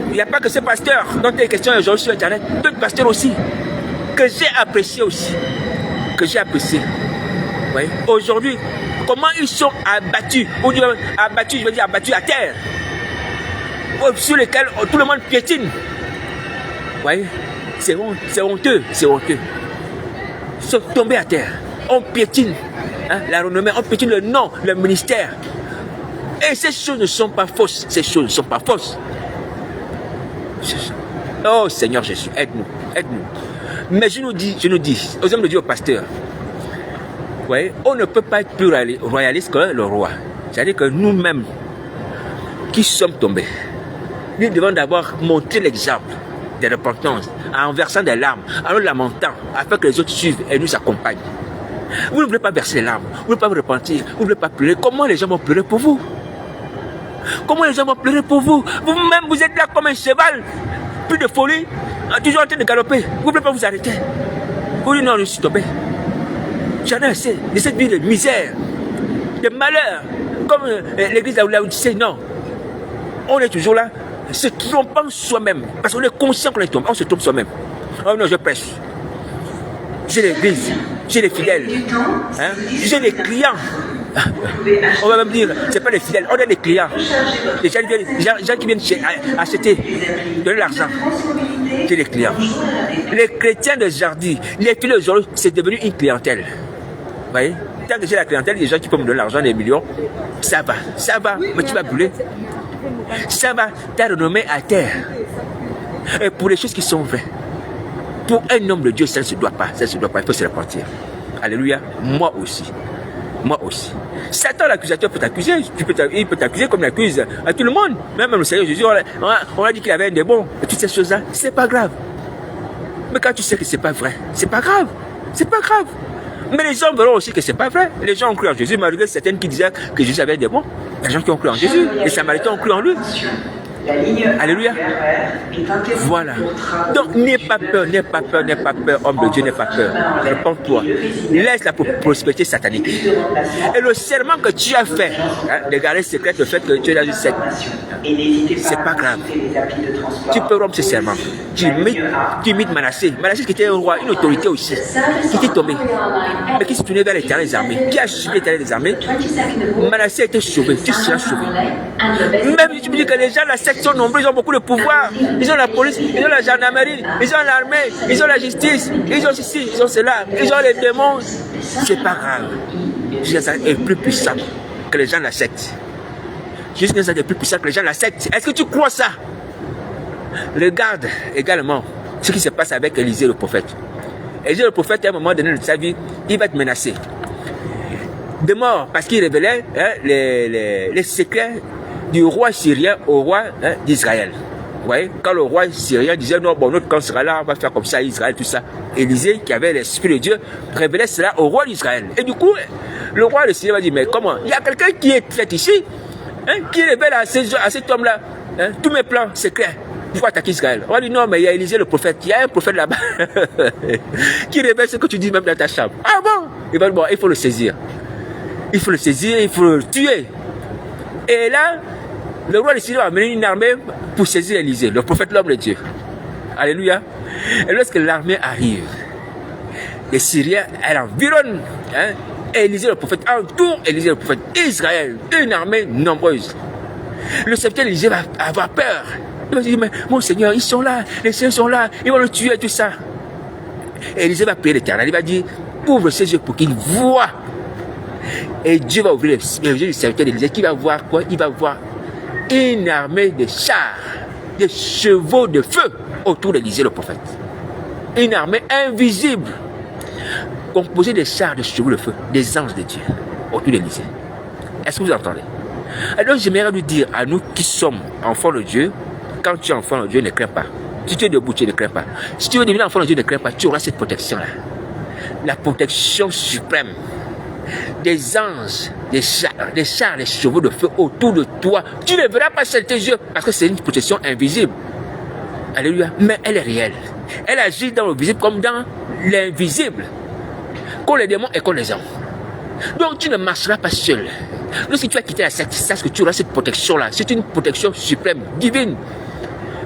il n'y a pas que ces pasteurs dont il est question aujourd'hui sur Internet, d'autres pasteurs aussi, que j'ai apprécié aussi. Oui. Aujourd'hui, comment ils sont abattus, ou abattus, je veux dire abattus à terre, sur lesquels tout le monde piétine. Oui. C'est honteux. Ils sont tombés à terre. On piétine la renommée, on piétine le nom, le ministère. Et ces choses ne sont pas fausses. Oh Seigneur Jésus, aide-nous. Mais je nous dis aux hommes de Dieu, aux pasteurs, ouais, on ne peut pas être plus royaliste que le roi. C'est-à-dire que nous-mêmes, qui sommes tombés, nous devons d'abord montrer l'exemple de repentance, en versant des larmes, en nous lamentant, afin que les autres suivent et nous accompagnent. Vous ne voulez pas verser les larmes, vous ne voulez pas vous repentir, vous ne voulez pas pleurer. Comment les gens vont pleurer pour vous? Vous-même, vous êtes là comme un cheval, plus de folie, toujours en train de galoper. Vous ne voulez pas vous arrêter. Vous dites non, je suis tombé. J'en ai assez de cette vie de misère, de malheur. Comme l'église de la Odyssée, non. On est toujours là, se trompant soi-même. Parce qu'on est conscient qu'on est tombé, on se trompe soi-même. Oh non, je prêche. J'ai l'église, j'ai les fidèles, j'ai les clients. On va même dire, c'est pas les fidèles, on a des clients. Les gens qui viennent acheter, donner l'argent. C'est les clients. Les chrétiens de Jardy, les fidèles aujourd'hui, c'est devenu une clientèle. Vous voyez? Tant que j'ai la clientèle, les gens qui peuvent me donner l'argent, des millions, ça va, mais tu vas brûler. Ça va, ta renommée à terre. Et pour les choses qui sont vraies, pour un homme de Dieu, ça ne se doit pas, il faut se repentir. Alléluia, moi aussi. Satan, l'accusateur, peut t'accuser. Il peut t'accuser comme il accuse à tout le monde. Même le Seigneur Jésus, on a dit qu'il avait un démon. Et toutes ces choses-là, c'est pas grave. Mais quand tu sais que c'est pas vrai, c'est pas grave. Mais les gens verront aussi que c'est pas vrai. Les gens ont cru en Jésus, malgré certaines qui disaient que Jésus avait un démon. Les gens qui ont cru en Jésus, les Samaritains ont cru en lui. Alléluia. Voilà. Donc n'aie pas peur, homme de Dieu, n'aie pas peur. Réponds-toi. Laisse la prospérité satanique. Et le serment que tu as fait, de garder secret le fait que tu es dans une secte, c'est pas grave. Tu peux rompre ce serment. Tu imites Manassé. Manassé qui était un roi, une autorité aussi, qui était tombé, mais qui s'est tourné vers l'éternel des armées, qui a suivi l'éternel des armées. Manassé a été sauvé, tu seras sauvé. Même si tu me dis que les gens, la secte sectes sont nombreux, ils ont beaucoup de pouvoir. Ils ont la police, ils ont la gendarmerie, ils ont l'armée, ils ont la justice, ils ont ceci, ils ont cela, ils ont les démons. C'est pas grave. Jésus Nazareth est plus puissant que les gens de la secte. Jésus Nazareth est plus puissant que les gens de la secte. Est-ce que tu crois ça? Regarde également ce qui se passe avec Élisée le prophète. Élisée le prophète, à un moment donné de sa vie, il va être menacé de mort parce qu'il révélait les secrets du roi syrien au roi d'Israël. Vous voyez, quand le roi syrien disait non, bon, notre camp sera là, on va faire comme ça, Israël, tout ça. Élisée, qui avait l'esprit de Dieu, révélait cela au roi d'Israël. Et du coup, le roi de Syrie va dire, mais comment? Il y a quelqu'un qui est fait ici, qui révèle à cet homme-là tous mes plans secrets. Pourquoi attaquer Israël? On va dire non, mais il y a Élisée le prophète, il y a un prophète là-bas qui révèle ce que tu dis même dans ta chambre. Ah bon? Il va dire, bon, il faut le saisir. Il faut le saisir, il faut le tuer. Et là, le roi de Syrie a amené une armée pour saisir Élisée, le prophète, l'homme de Dieu. Alléluia. Et lorsque l'armée arrive, les Syriens, elle environne Élisée le prophète, entoure Élisée le prophète, Israël, une armée nombreuse. Le serviteur d'Élisée va avoir peur. Il va dire, mais mon Seigneur, ils sont là, les Seigneurs sont là, ils vont le tuer, tout ça. Et Élisée va prier l'Éternel, il va dire, ouvre ses yeux pour qu'il voie. Et Dieu va ouvrir les yeux du serviteur d'Élisée, qui va voir quoi? Il va voir une armée de chars, de chevaux de feu autour d'Élisée le prophète. Une armée invisible, composée de chars, de chevaux de feu, des anges de Dieu autour d'Élisée. Est-ce que vous entendez? Alors j'aimerais lui dire à nous qui sommes enfants de Dieu, quand tu es enfant de Dieu, ne crains pas. Si tu es debout, tu ne crains pas. Si tu veux devenir enfant de Dieu, ne crains pas. Tu auras cette protection-là. La protection suprême. Des anges, des chars, des chevaux de feu autour de toi. Tu ne verras pas sur tes yeux parce que c'est une protection invisible. Alléluia. Mais elle est réelle. Elle agit dans le visible comme dans l'invisible. Contre les démons et contre les hommes. Donc tu ne marcheras pas seul. Lorsque tu vas quitter la secte, sache que tu auras cette protection-là. C'est une protection suprême, divine.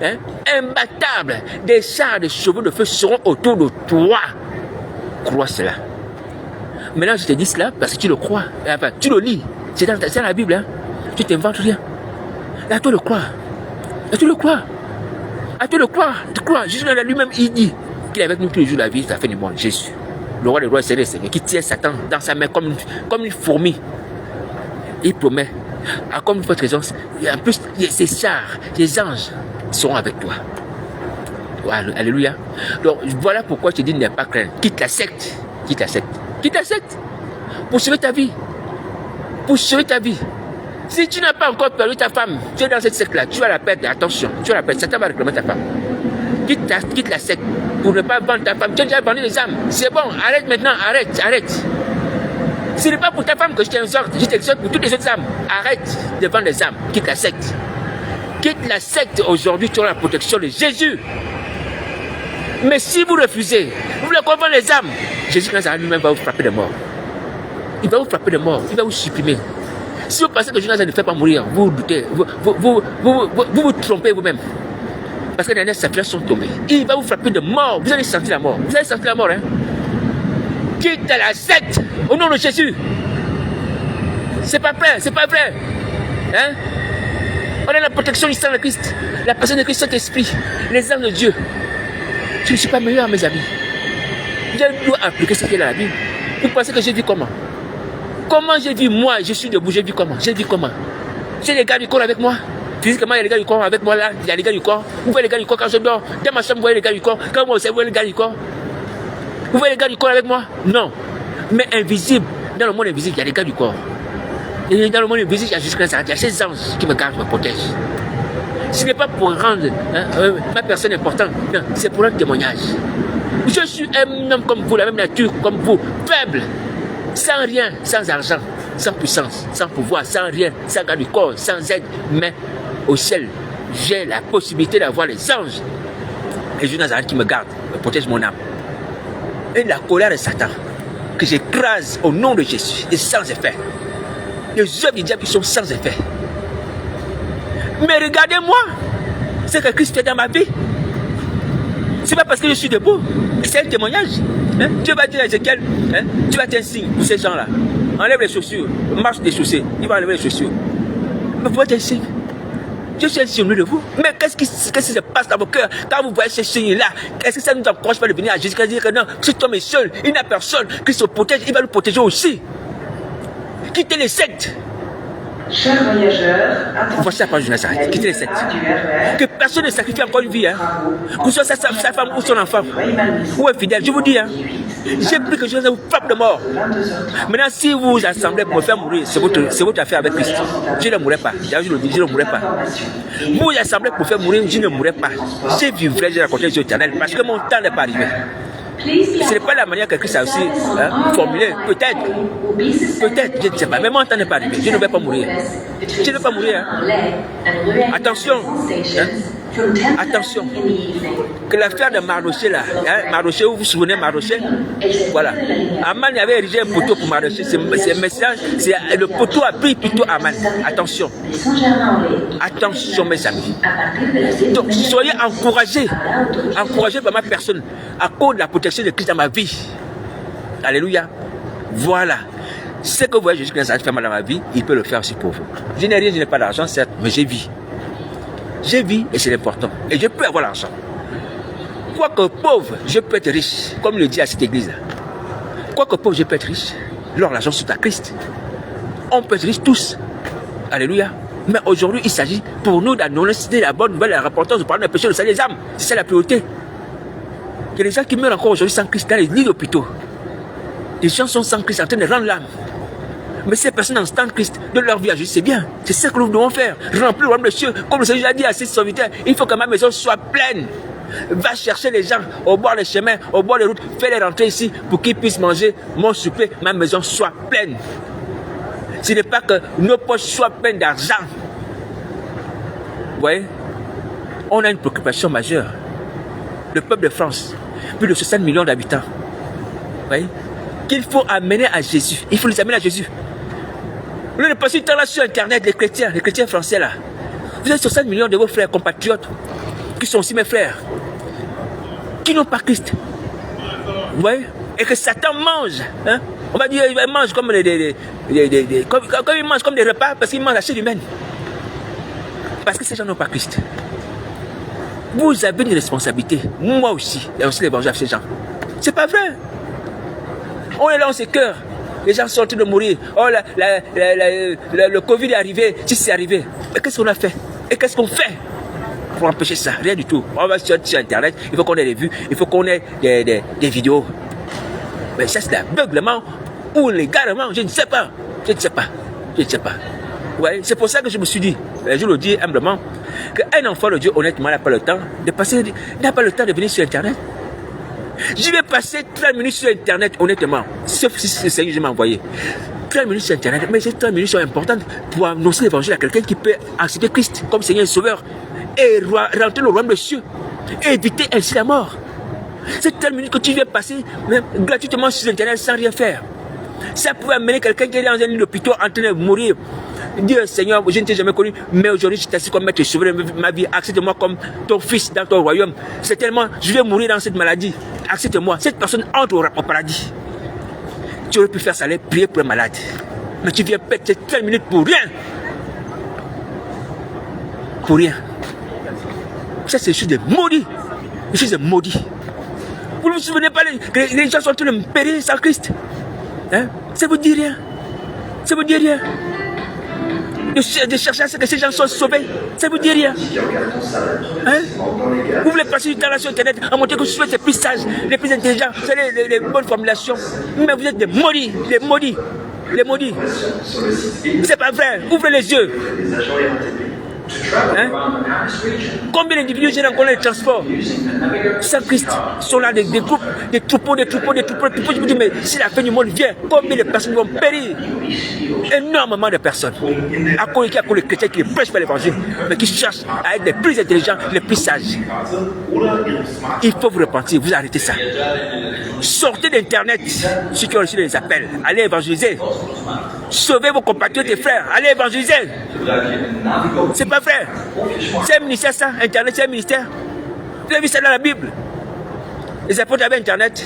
Imbattable. Des chars, des chevaux de feu seront autour de toi. Crois cela. Maintenant, je te dis cela parce que tu le crois. Enfin, tu le lis. C'est dans la Bible. Hein. Tu t'inventes rien. Et à toi de croire. À toi de croire. À toi de croire. Tu crois. Jésus lui-même, il dit qu'il est avec nous tous les jours de la vie, ça fait du monde. Jésus. Le roi des rois, c'est le Seigneur qui tient Satan dans sa main comme une fourmi. Il promet. Comme une raison, en plus, ces chars, ces anges seront avec toi. Alléluia. Donc, voilà pourquoi je te dis, n'aie pas craindre. Quitte la secte. Quitte la secte. Quitte la secte. Pour sauver ta vie. Pour sauver ta vie. Si tu n'as pas encore perdu ta femme, tu es dans cette secte-là, tu vas la perdre. Attention, tu vas la perdre. Satan va réclamer ta femme. Quitte la secte pour ne pas vendre ta femme. Tu as déjà vendu les âmes. C'est bon, arrête maintenant, arrête. Ce n'est pas pour ta femme que je t'exhorte pour toutes les autres âmes. Arrête de vendre les âmes. Quitte la secte. Quitte la secte. Aujourd'hui, tu auras la protection de Jésus. Mais si vous refusez, vous voulez qu'on vende les âmes, Jésus lui-même va vous frapper de mort. Il va vous frapper de mort. Il va vous supprimer. Si vous pensez que Jésus ne fait pas mourir, vous doutez. Vous trompez vous-même. Parce que les dernières sacrifices sont tombés. Il va vous frapper de mort. Vous allez sentir la mort. Vous allez sentir la mort. Quitte la secte au nom de Jésus. C'est pas vrai. On a la protection du sang de Christ. La personne de Christ, Saint-Esprit. Les anges de Dieu. Je ne suis pas meilleur, mes amis. Je dois appliquer ce qui est dans la Bible. Vous pensez que j'ai vu comment? Comment j'ai vu moi? Je suis debout, j'ai vu comment? J'ai les gars du corps avec moi. Physiquement, il y a les gars du corps avec moi là. Il y a les gars du corps. Vous voyez les gars du corps quand je dors. Dans ma chambre, vous voyez les gars du corps. Quand moi, vous voyez les gars du corps. Vous voyez les gars du corps avec moi? Non. Mais invisible. Dans le monde invisible, il y a les gars du corps. Et dans le monde invisible, il y a jusqu'à ça. Il y a ces anges qui me gardent, me protègent. Ce n'est pas pour rendre ma personne importante. Non, c'est pour un témoignage. Je suis un homme comme vous, la même nature comme vous, faible, sans rien, sans argent, sans puissance, sans pouvoir, sans rien, sans garde du corps, sans aide. Mais au ciel, j'ai la possibilité d'avoir les anges. Et Jésus Nazareth qui me garde, me protège mon âme. Et la colère de Satan, que j'écrase au nom de Jésus, est sans effet. Les œuvres du diable sont sans effet. Mais regardez-moi, ce que Christ fait dans ma vie. C'est pas parce que je suis debout, c'est un témoignage. Dieu va dire à Ézéchiel, tu vas être un signe pour ces gens-là. Enlève les chaussures, marche des chaussures, il va enlever les chaussures. Mais vous êtes un signe. Je suis ainsi au milieu de vous. Mais qu'est-ce qui se passe dans vos cœurs quand vous voyez ces signes-là? Est-ce que ça ne nous encourage pas de venir à Jésus et dire que non, cet homme est seul, il n'a personne qui se protège, il va nous protéger aussi. Quittez les sectes. Chers voyageurs, voici la parole de Nazareth. Quittez les sectes. Que personne ne sacrifie encore une vie. Hein. Que ce soit sa femme ou son enfant. Ou un fidèle. Je vous dis, hein, j'ai pris que je vous frappe de mort. Maintenant, si vous vous assemblez pour me faire mourir, c'est votre affaire avec Christ. Je ne mourrai pas. Je le dis, je ne mourrai pas. Vous vous assemblez pour me faire mourir, je ne mourrai pas. Je vivrai, je raconterai les éternels parce que mon temps n'est pas arrivé. Ce n'est pas la manière que Christ a aussi formulé. Peut-être, je ne sais pas. Mais mon temps n'est pas arrivé. Je ne vais pas mourir. Je ne vais pas mourir. Hein. Attention. Hein. Attention. Que l'affaire de Mardoché là, hein, Mardoché, vous vous souvenez Mardoché? Voilà. Aman avait érigé un poteau pour Mardoché. C'est le poteau a pris plutôt Aman. Attention. Attention mes amis. Donc soyez encouragés. Encouragés par ma personne. À cause de la protection de Christ dans ma vie. Alléluia. Voilà. Ce que vous voyez Jésus Christ fait mal dans ma vie, il peut le faire aussi pour vous. Je n'ai rien, je n'ai pas d'argent, certes, mais j'ai vie. J'ai vie et c'est important. Et je peux avoir l'argent. Quoique pauvre, je peux être riche, comme le dit à cette église-là. Quoique pauvre, je peux être riche. Alors l'argent c'est à Christ. On peut être riche tous. Alléluia. Mais aujourd'hui, il s'agit pour nous d'annoncer la bonne nouvelle, la rapportance de parler de péché, de salut des âmes. C'est ça la priorité. Il y a des gens qui meurent encore aujourd'hui sans Christ dans les lits d'hôpitaux. Les gens sont sans Christ en train de rendre l'âme. Mais ces personnes en stand Christ de leur vie à Jésus, c'est bien. C'est ça que nous devons faire. Remplir le royaume de cieux. Comme le Seigneur a dit à ses serviteurs, il faut que ma maison soit pleine. Va chercher les gens au bord des chemins, au bord des routes. Fais-les rentrer ici pour qu'ils puissent manger mon souper. Ma maison soit pleine. Ce n'est pas que nos poches soient pleines d'argent. Vous voyez? On a une préoccupation majeure. Le peuple de France, plus de 60 millions d'habitants. Vous voyez? Qu'il faut amener à Jésus. Il faut les amener à Jésus. Vous ne passez du temps là sur Internet, les chrétiens français là. Vous avez 60 millions de vos frères compatriotes, qui sont aussi mes frères, qui n'ont pas Christ. Vous voyez? Et que Satan mange. Hein? On va dire, il mange comme comme il mange comme des repas parce qu'il mange la chair humaine. Parce que ces gens n'ont pas Christ. Vous avez une responsabilité. Moi aussi. Et aussi l'évangile à ces gens. C'est pas vrai. On est là, on s'écœure. Les gens sont en train de mourir. Oh, le Covid est arrivé. Si c'est arrivé. Mais qu'est-ce qu'on a fait? Et qu'est-ce qu'on fait pour empêcher ça? Rien du tout. On va sur Internet. Il faut qu'on ait des vues. Il faut qu'on ait des vidéos. Mais ça, c'est l'aveuglement ou légalement. Je ne sais pas. Je ne sais pas. Je ne sais pas. Ouais, c'est pour ça que je me suis dit, je le dis humblement, qu'un enfant de Dieu, honnêtement, n'a pas le temps de passer, n'a pas le temps de venir sur Internet. Je vais passer 30 minutes sur Internet, honnêtement, sauf si c'est ce que je m'ai envoyé. 30 minutes sur Internet, mais ces 30 minutes sont importantes pour annoncer l'évangile à quelqu'un qui peut accepter Christ comme Seigneur et Sauveur et rentrer dans le royaume des cieux et éviter ainsi la mort. Ces 30 minutes que tu viens passer même, gratuitement sur Internet sans rien faire. Ça pouvait amener quelqu'un qui est dans un lit d'hôpital en train de mourir. Dire Seigneur, je ne t'ai jamais connu, mais aujourd'hui je t'assure comme maître et sauveur de ma vie. Accepte-moi comme ton fils dans ton royaume. C'est tellement, je vais mourir dans cette maladie. Accepte-moi. Cette personne entre au paradis. Tu aurais pu faire ça, aller prier pour le malade. Mais tu viens perdre ces 30 minutes pour rien. Pour rien. Ça, c'est des choses de maudits. Des choses de maudits. Vous ne vous souvenez pas que les gens sont en train de périr sans Christ? Hein? Ça vous dit rien? Ça vous dit rien? De chercher à ce que ces gens soient sauvés, ça vous dit rien? Hein? Vous voulez passer du temps là sur Internet à montrer que vous êtes les plus sages, les plus intelligents, vous avez les bonnes formulations, mais vous êtes des maudits, les maudits, les maudits. C'est pas vrai, ouvrez les yeux. Hein? Combien d'individus j'ai dans les transports sans Christ sont là, des groupes, des troupeaux. Je me dis, mais si la fin du monde vient, combien de personnes vont périr? Énormément de personnes. À cause des chrétiens qui ne prêchent pas l'évangile, mais qui cherchent à être les plus intelligents, les plus sages. Il faut vous repentir, vous arrêtez ça. Sortez d'Internet, ceux qui ont reçu les appels, allez évangéliser. Sauvez vos compatriotes et frères, allez évangéliser. C'est pas vrai. C'est un ministère ça, Internet c'est un ministère. Vous avez vu ça dans la Bible. Les apôtres avaient Internet.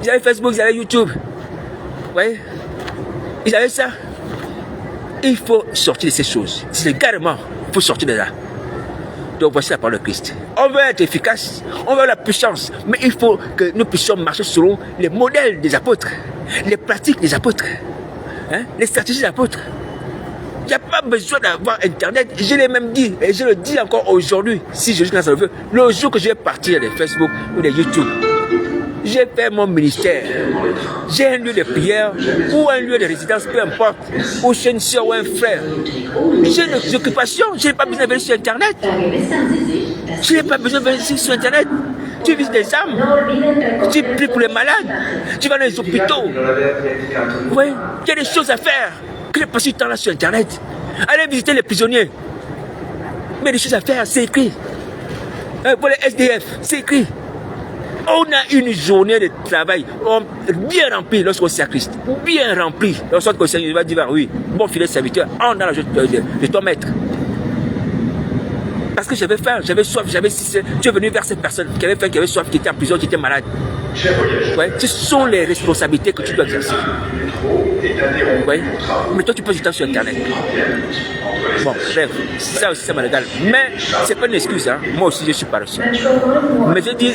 Ils avaient Facebook, ils avaient YouTube. Vous voyez? Ils avaient ça. Il faut sortir de ces choses. C'est également faut sortir de là. Donc voici la parole de Christ. On veut être efficace, on veut la puissance, mais il faut que nous puissions marcher selon les modèles des apôtres, les pratiques des apôtres, hein, les stratégies des apôtres. Il n'y a pas besoin d'avoir Internet. Je l'ai même dit, et je le dis encore aujourd'hui, si je suis dans le feu, le jour que je vais partir de Facebook ou de YouTube, j'ai fait mon ministère. J'ai un lieu de prière ou un lieu de résidence, peu importe, ou chez une soeur ou un frère. J'ai des occupations, je n'ai pas besoin de venir sur Internet. Je n'ai pas besoin de venir sur Internet. Tu visites des âmes, tu pries pour les malades, tu vas dans les hôpitaux. Oui, il y a des choses à faire. Que je passe du temps là sur Internet. Allez visiter les prisonniers. Mais des choses à faire, c'est écrit. Pour les SDF, c'est écrit. On a une journée de travail bien remplie lorsqu'on sert Christ. Bien remplie. Lorsqu'on le Seigneur va dire, oui, bon filet serviteur, entre dans la joie de ton maître. Parce que j'avais faim, j'avais soif, tu es venu vers cette personne qui avait faim, qui avait soif, qui était en prison, qui était malade. Ouais, ce sont les responsabilités que tu dois exercer. Ouais. Mais toi, tu passes du temps sur Internet. Bon, bref, ça aussi, ça me regarde. Mais c'est pas une excuse, hein. Moi aussi, je suis paresseux. Mais je dis,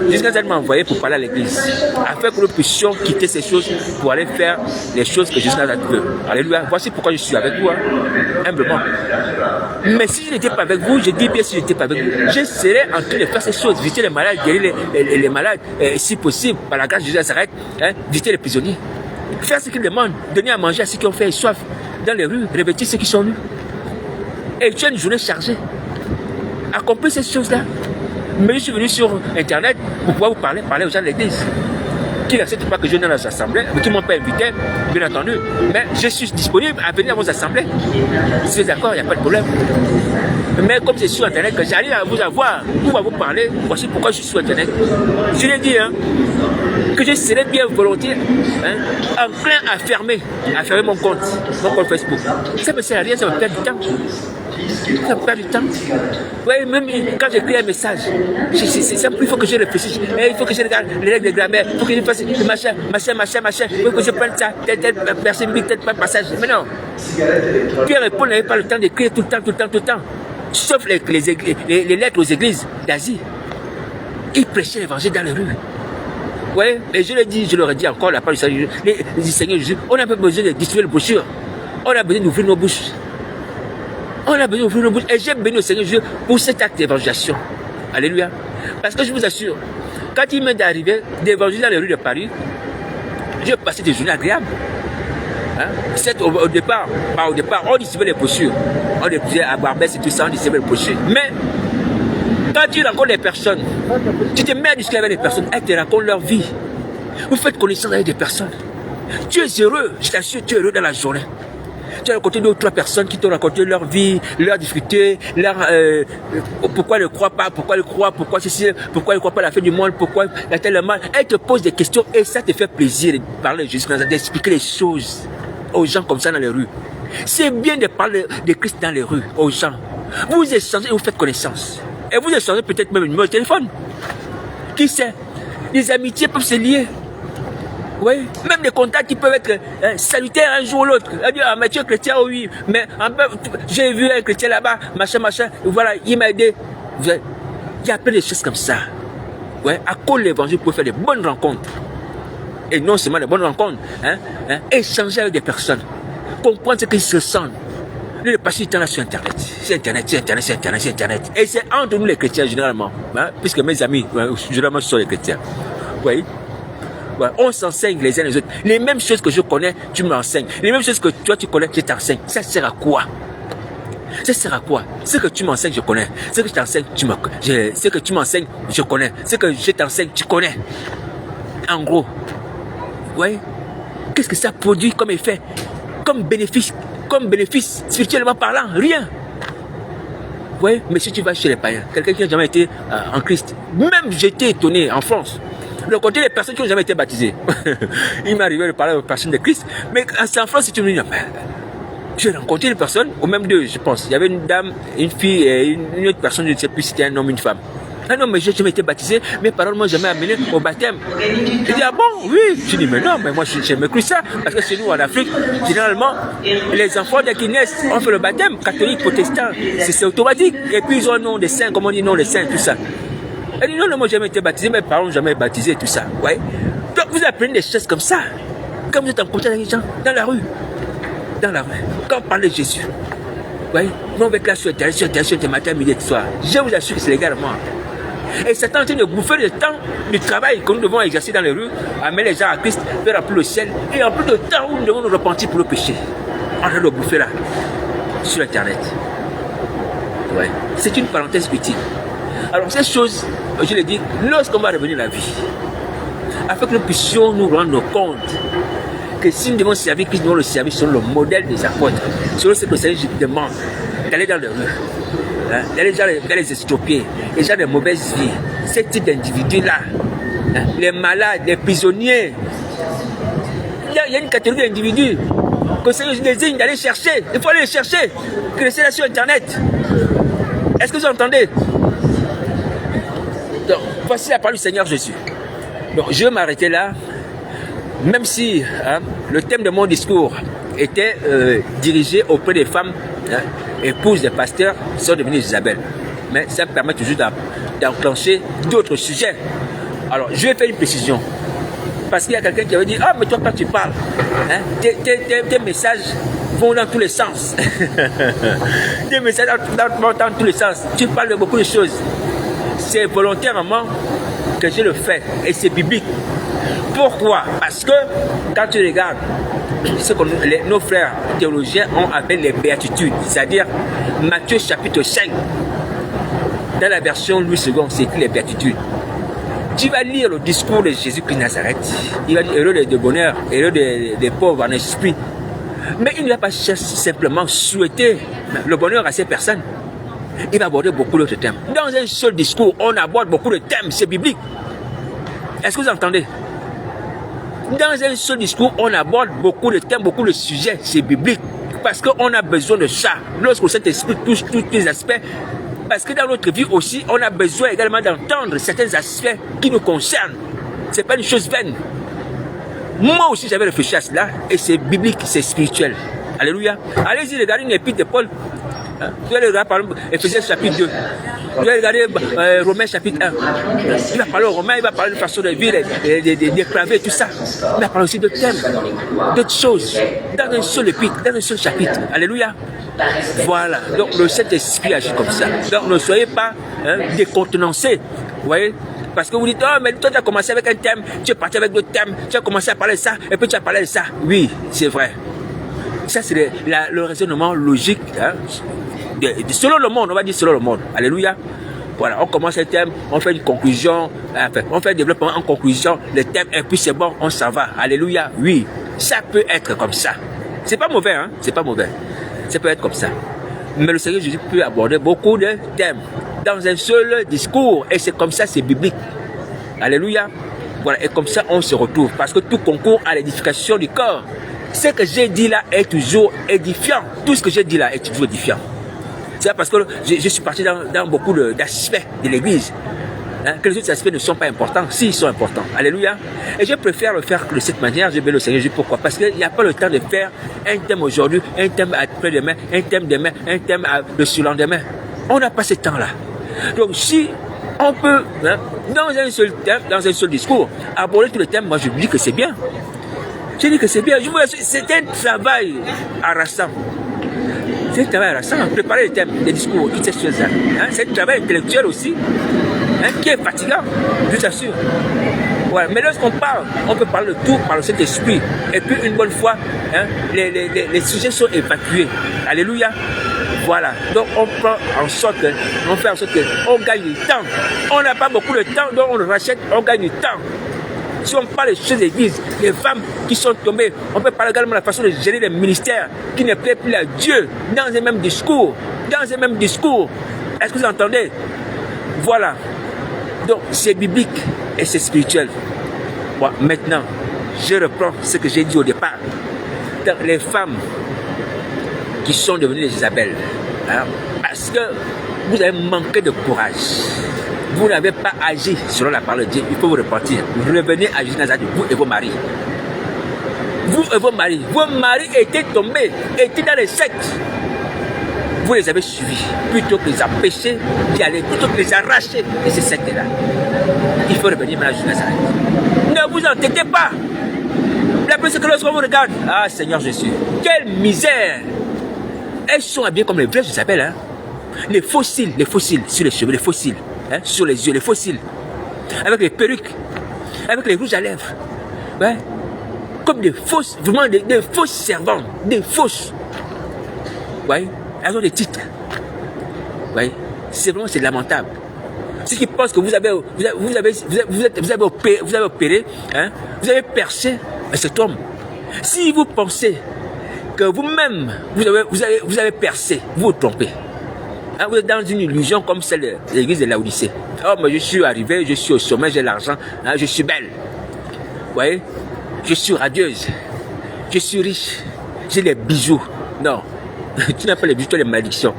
jusqu'à ce qu'elle m'a envoyé pour parler à l'église, afin que nous puissions quitter ces choses pour aller faire les choses que Jésus nous veut. Alléluia. Voici pourquoi je suis avec vous, hein, humblement. Mais si je n'étais pas avec vous, je dis bien si je n'étais pas avec vous, je serais en train de faire ces choses, visiter les malades, guérir les malades, si possible, par la grâce de Jésus Nazareth, hein, visiter les prisonniers. Faire ce qu'ils demandent, donner à manger à ceux qui ont faim et soif dans les rues, revêtir ceux qui sont nus. Et tu as une journée chargée. Accomplir ces choses-là. Mais je suis venu sur Internet pour pouvoir vous parler aux gens de l'église. Qui n'acceptent pas que je vienne dans leurs assemblées, mais qui ne m'ont pas invité, bien entendu. Mais je suis disponible à venir à vos assemblées. Si vous êtes d'accord, il n'y a pas de problème. Mais comme c'est sur Internet que j'arrive à vous avoir, ou à vous parler, voici pourquoi je suis sur Internet. Je l'ai dit, hein, que je serais bien volontiers, hein, enclin à fermer mon compte Facebook. Ça ne me sert à rien, ça me perd du temps. Ça me perd du temps. Oui, même quand j'écris un message, c'est simple, il faut que je réfléchisse. Il faut que je regarde les règles de grammaire, il faut que je fasse machin. Il faut que je prenne ça, telle personne, tel passage. Mais non. Pierre et Paul n'avaient pas le temps d'écrire tout le temps. Sauf les lettres aux églises d'Asie. Ils prêchaient l'évangile dans les rues. Oui, et je l'ai dit, je leur ai dit encore, la part du Seigneur Jésus, on n'a pas besoin de distribuer le brochure. On a besoin d'ouvrir nos bouches. Et j'ai béni au Seigneur Jésus pour cet acte d'évangélisation. Alléluia. Parce que je vous assure, quand il m'est arrivé d'évangéliser dans les rues de Paris, j'ai passé des journées agréables. Hein? Au départ, on distribuait les brochures. On distribuait à Barbès et tout ça, on distribuait les brochures. Mais quand tu rencontres les personnes, tu te mets à discuter avec les personnes, elles te racontent leur vie. Vous faites connaissance avec des personnes. Tu es heureux, je t'assure, tu es heureux dans la journée. Tu as rencontré 2 ou 3 personnes qui t'ont raconté leur vie, leur difficulté, pourquoi ils ne croient pas, pourquoi ils croient, pourquoi ils ne croient pas à la fin du monde, pourquoi il y a tellement mal. Elles te posent des questions et ça te fait plaisir de parler de Jésus, d'expliquer les choses aux gens comme ça dans les rues. C'est bien de parler de Christ dans les rues aux gens. Vous échangez et vous faites connaissance. Et vous échangez peut-être même un numéro de téléphone. Qui sait? Les amitiés peuvent se lier. Oui, même des contacts qui peuvent être salutaires un jour ou l'autre. Ah, mais tu es chrétien, oui, mais j'ai vu un chrétien là-bas, machin, voilà, il m'a aidé. Il y a plein de choses comme ça. Ouais, à cause de l'évangile, vous pouvez faire des bonnes rencontres. Et non seulement des bonnes rencontres, échanger avec des personnes, comprendre ce qu'ils se sentent. Le passé du temps là sur Internet. C'est Internet. Et c'est entre nous les chrétiens généralement, puisque mes amis, généralement, ce sont les chrétiens. Oui. Ouais, on s'enseigne les uns les autres. Les mêmes choses que je connais, tu me l'enseignes. Les mêmes choses que toi tu connais, je t'enseigne. Ça sert à quoi? Ce que tu m'enseignes, je connais. Ce que je t'enseigne, ce que tu m'enseignes, je connais. Ce que je t'enseigne, tu connais. En gros. Ouais. Qu'est-ce que ça produit comme effet? Comme bénéfice spirituellement parlant? Rien. Ouais, mais si tu vas chez les païens, quelqu'un qui n'a jamais été en Christ, même j'étais étonné en France. Le côté des personnes qui n'ont jamais été baptisées. Il m'est arrivé de parler aux personnes de Christ. Mais en France, c'est une j'ai rencontré une personne, ou même 2, je pense. Il y avait une dame, une fille et une autre personne, je ne sais plus si c'était un homme ou une femme. Ah non, mais j'ai jamais été baptisé, mes parents m'ont jamais amené au baptême. Je dis, ah bon, oui. Je dis, mais non, mais moi, j'ai jamais cru ça. Parce que chez nous, en Afrique, généralement, les enfants, dès qu'ils naissent, on fait le baptême, catholique, protestant, c'est automatique. Et puis, ils ont un nom de saint, comme on dit, nom de saint, tout ça. Elle dit, non, non, moi, j'ai jamais été baptisé, mes parents n'ont jamais baptisé, tout ça. Ouais. Donc, vous apprenez des choses comme ça. Comme vous êtes en contact avec les gens, dans la rue. Dans la rue. Quand on parle de Jésus. Ouais. Nous, on va être là sur Internet, matin, midi et soir. Je vous assure que c'est légal, moi. Et Satan est en train de bouffer le temps du travail que nous devons exercer dans les rues, amener les gens à Christ, faire remplir le ciel, et en plus de temps où nous devons nous repentir pour le péché. En train de bouffer là, sur Internet. Ouais. C'est une parenthèse utile. Alors, ces choses, je l'ai dit, lorsqu'on va revenir à la vie, afin que nous puissions nous rendre compte que si nous devons servir Christ, nous devons le servir selon le modèle des apôtres, selon ce que le Seigneur demande, d'aller dans les rues. Les gens, les estropiés, les gens de mauvaise vie, ce type d'individus-là, les malades, les prisonniers, il y a une catégorie d'individus que le Seigneur désigne d'aller chercher. Il faut aller les chercher, que c'est là sur Internet. Est-ce que vous entendez? Donc, voici la parole du Seigneur Jésus. Donc, je vais m'arrêter là, même si le thème de mon discours était dirigé auprès des femmes épouses des pasteurs qui sont devenues Isabelle. Mais ça me permet toujours d'enclencher d'autres sujets. Alors, je vais faire une précision. Parce qu'il y a quelqu'un qui avait dit, ah, mais toi, quand tu parles, tes messages vont dans tous les sens. Tes messages dans tous les sens. Tu parles de beaucoup de choses. C'est volontairement que je le fais. Et c'est biblique. Pourquoi? Parce que quand tu regardes ce que nos frères théologiens ont appelé les béatitudes, c'est-à-dire Matthieu chapitre 5, dans la version Louis II, c'est écrit les béatitudes. Tu vas lire le discours de Jésus-Christ Nazareth. Il va dire heureux de bonheur, heureux des pauvres en esprit. Mais il ne va pas simplement souhaiter le bonheur à ces personnes. Il va aborder beaucoup d'autres thèmes. Dans un seul discours, on aborde beaucoup de thèmes, c'est biblique. Est-ce que vous entendez? Dans un seul discours, on aborde beaucoup de thèmes, beaucoup de sujets, c'est biblique. Parce qu'on a besoin de ça. Lorsque le Saint-Esprit touche tous les aspects, parce que dans notre vie aussi, on a besoin également d'entendre certains aspects qui nous concernent. Ce n'est pas une chose vaine. Moi aussi, j'avais réfléchi à cela, et c'est biblique, c'est spirituel. Alléluia. Allez-y, regardez une épître de Paul. Vous allez regarder par exemple Éphésiens chapitre 2. Vous allez regarder Romains chapitre 1. Il va parler aux Romains, il va parler de façon de vivre, des dépravés, tout ça. Il va parler aussi de thèmes, d'autres choses, dans un seul épître, dans un seul chapitre. Alléluia. Voilà. Donc le Saint-Esprit agit comme ça. Donc ne soyez pas décontenancés. Vous voyez? Parce que vous dites, oh, mais toi tu as commencé avec un thème, tu es parti avec d'autres thèmes, tu as commencé à parler de ça, et puis tu as parlé de ça. Oui, c'est vrai. Ça, c'est le raisonnement logique. Selon le monde, on va dire selon le monde. Alléluia. Voilà, on commence un thème, on fait une conclusion, on fait un développement en conclusion, le thème, et puis c'est bon, on s'en va. Alléluia. Oui, ça peut être comme ça. C'est pas mauvais, hein. C'est pas mauvais. Ça peut être comme ça. Mais le Seigneur Jésus peut aborder beaucoup de thèmes dans un seul discours. Et c'est comme ça, c'est biblique. Alléluia. Voilà, et comme ça, on se retrouve. Parce que tout concourt à l'édification du corps. Ce que j'ai dit là est toujours édifiant. Tout ce que j'ai dit là est toujours édifiant. C'est parce que je suis parti dans beaucoup d'aspects de l'église. Que les autres aspects ne sont pas importants, s'ils sont importants. Alléluia. Et je préfère le faire de cette manière. Je vais le Seigneur. Pourquoi? Parce qu'il n'y a pas le temps de faire un thème aujourd'hui, un thème après-demain, un thème demain, un thème le surlendemain. On n'a pas ce temps-là. Donc si on peut, dans un seul thème, dans un seul discours, aborder tous les thèmes, moi je dis que c'est bien. Je dis que c'est bien. C'est un travail harassant. C'est un travail harassant. Préparer les thèmes, les discours, toutes ces choses-là. C'est un travail intellectuel aussi, qui est fatigant, je t'assure. Ouais, mais lorsqu'on parle, on peut parler de tout par le Saint-Esprit. Et puis une bonne fois, les sujets sont évacués. Alléluia. Voilà. Donc on prend en sorte, on fait en sorte qu'on gagne du temps. On n'a pas beaucoup de temps, donc on le rachète, on gagne du temps. Si on parle des choses d'église, les femmes qui sont tombées, on peut parler également de la façon de gérer les ministères qui ne plaît plus à Dieu dans un même discours. Dans un même discours. Est-ce que vous entendez? Voilà. Donc c'est biblique et c'est spirituel. Bon, maintenant, je reprends ce que j'ai dit au départ. Donc, les femmes qui sont devenues des Isabelles, parce que vous avez manqué de courage. vous n'avez pas agi selon la parole de Dieu, il faut vous repentir. Revenez à Jésus Nazareth, vous et vos maris. Vous et vos maris étaient tombés, étaient dans les sectes. Vous les avez suivis, plutôt que les empêcher d'y aller, plutôt que les arracher de ces sectes-là. Il faut revenir à Jésus Nazareth. Ne vous entêtez pas. La plus c'est que lorsqu'on vous regarde, ah Seigneur Jésus, quelle misère. Elles sont habillées comme les vraies Isabelle, hein. Les fossiles sur les cheveux, les fossiles, hein, sur les yeux, les fossiles, avec les perruques, avec les rouges à lèvres, ouais. Comme des fausses, vraiment des fausses servantes, des fausses, ouais. Elles ont des titres, ouais. C'est vraiment, c'est lamentable. Ceux qui pensent que vous avez opéré, hein, vous avez percé cet homme. Si vous pensez que vous-même, vous avez percé, vous vous trompez. Hein, vous êtes dans une illusion comme celle de l'église de Laodicée. Oh, mais je suis arrivé, je suis au sommet, j'ai l'argent, hein, je suis belle. Vous voyez, je suis radieuse, je suis riche, j'ai les bijoux. Non, tu n'as pas les bijoux, tu as les malédictions.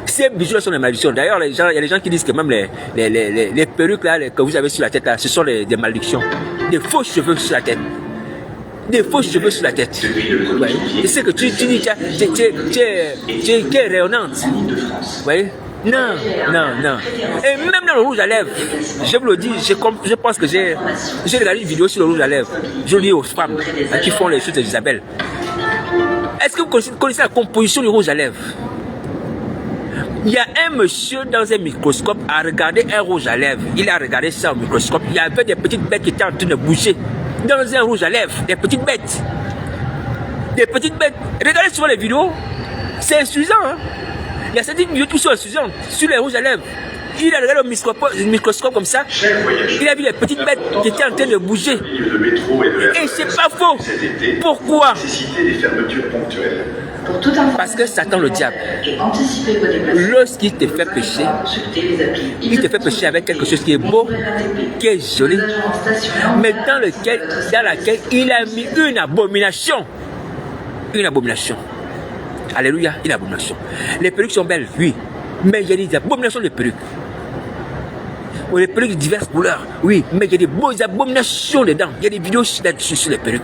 Ces bijoux sont des malédictions. D'ailleurs, il y a des gens qui disent que même les perruques là, que vous avez sur la tête, là, ce sont des malédictions. Des faux cheveux sur la tête. Des faux cheveux sur la tête. Ouais. Et c'est que tu dis, tu es rayonnante. Vous voyez? Non. Et même dans le rouge à lèvres, je vous le dis, je pense que j'ai regardé une vidéo sur le rouge à lèvres. Je le dis aux femmes qui font les choses d'Isabelle. Est-ce que vous connaissez la composition du rouge à lèvres? Il y a un monsieur dans un microscope à regarder un rouge à lèvres. Il a regardé ça au microscope. Il y avait des petites bêtes qui étaient en train de bouger dans un rouge à lèvres. Des petites bêtes. Regardez souvent les vidéos. C'est insuffisant. Hein? Il y a certaines vidéos qui sont insuffisantes sur les rouges à lèvres. Il a regardé au microscope comme ça. Il a vu les petites bêtes qui étaient en train de bouger. Et c'est pas faux. Pourquoi? Parce que Satan, le diable, lorsqu'il te fait pécher, il te fait pécher avec quelque chose qui est beau, qui est joli, mais dans laquelle il a mis une abomination. Une abomination. Alléluia, une abomination. Les perruques sont belles, oui, mais il y a des abominations de perruques. Ou les perruques de diverses couleurs, oui, mais il y a des abominations dedans. Il y a des vidéos là-dessus sur les perruques.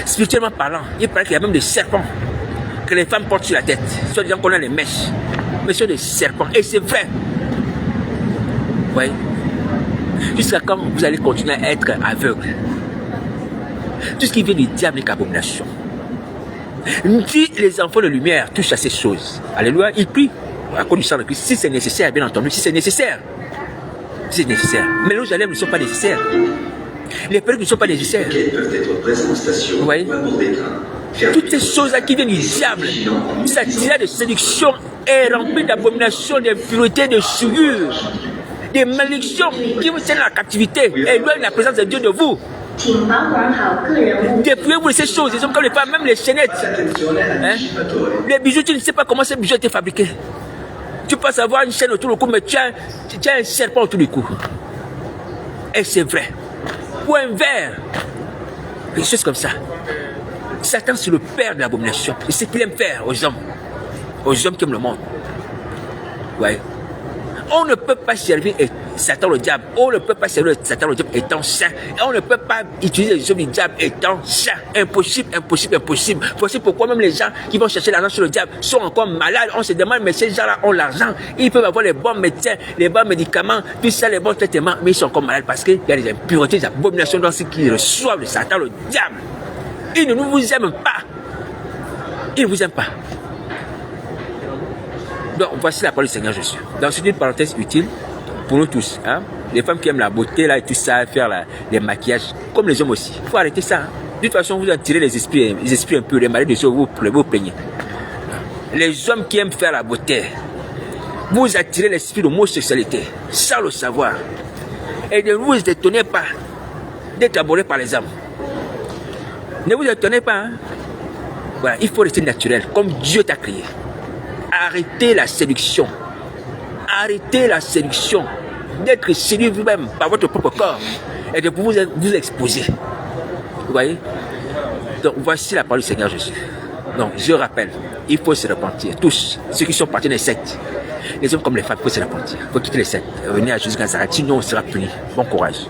Spirituellement parlant, il paraît qu'il y a même des serpents que les femmes portent sur la tête. Soit disant qu'on a les mèches, mais ce sont des serpents. Et c'est vrai. Oui. Jusqu'à quand vous allez continuer à être aveugle? Tout ce qui vient du diable n'est qu'abomination. Si les enfants de lumière touchent à ces choses, alléluia, ils prient à cause du sang de Christ. Si c'est nécessaire, bien entendu, si c'est nécessaire. C'est nécessaire. Mais les rouges à lèvres ne sont pas nécessaires. Les perruques ne sont pas nécessaires. Vous voyez? Toutes ces choses-là qui viennent du diable, sa tirade de séduction est remplie d'abominations, d'impuretés, de souillures, des malédictions qui vous tiennent à la captivité et éloignent la présence de Dieu de vous. Dépouillez-vous de ces choses, ils sont comme les femmes, même les chaînettes. Hein? Les bijoux, tu ne sais pas comment ces bijoux étaient fabriqués. Tu peux savoir une chaîne autour du cou, mais tu as un serpent autour du cou. Et c'est vrai. Ou un verre. Des choses comme ça. Satan, c'est le père de l'abomination. Et c'est ce qu'il aime faire aux hommes qui aiment le monde. Ouais. On ne peut pas servir Satan le diable. On ne peut pas servir Satan le diable étant saint. Et on ne peut pas utiliser les hommes du diable étant saint. Impossible. Voici pourquoi même les gens qui vont chercher l'argent sur le diable sont encore malades. On se demande, mais ces gens-là ont l'argent. Ils peuvent avoir les bons médecins, les bons médicaments, tout ça, les bons traitements. Mais ils sont encore malades parce qu'il y a des impuretés, des abominations dans ce qu'ils reçoivent de Satan le diable. Il ne vous aime pas. Il ne vous aime pas. Donc, voici la parole du Seigneur Jésus. Donc, c'est une parenthèse utile pour nous tous. Hein? Les femmes qui aiment la beauté là, et tout ça, faire les maquillages, comme les hommes aussi. Il faut arrêter ça. Hein? De toute façon, vous attirez les esprits un peu, les maris de ceux vous plaignez. Les hommes qui aiment faire la beauté, vous attirez l'esprit d'homosexualité, sans le savoir. Et ne vous étonnez pas d'être abordé par les hommes. Ne vous étonnez pas. Hein? Voilà, il faut rester naturel, comme Dieu t'a créé. Arrêtez la séduction. Arrêtez la séduction. D'être séduit vous-même par votre propre corps et de vous exposer. Vous voyez? Donc, voici la parole du Seigneur Jésus. Donc, je rappelle, il faut se repentir. Tous, ceux qui sont partis des sectes. Les hommes comme les femmes, il faut se la mentir. Il faut quitter les sectes. Venir à Jésus Nazareth, sinon on sera puni. Bon courage.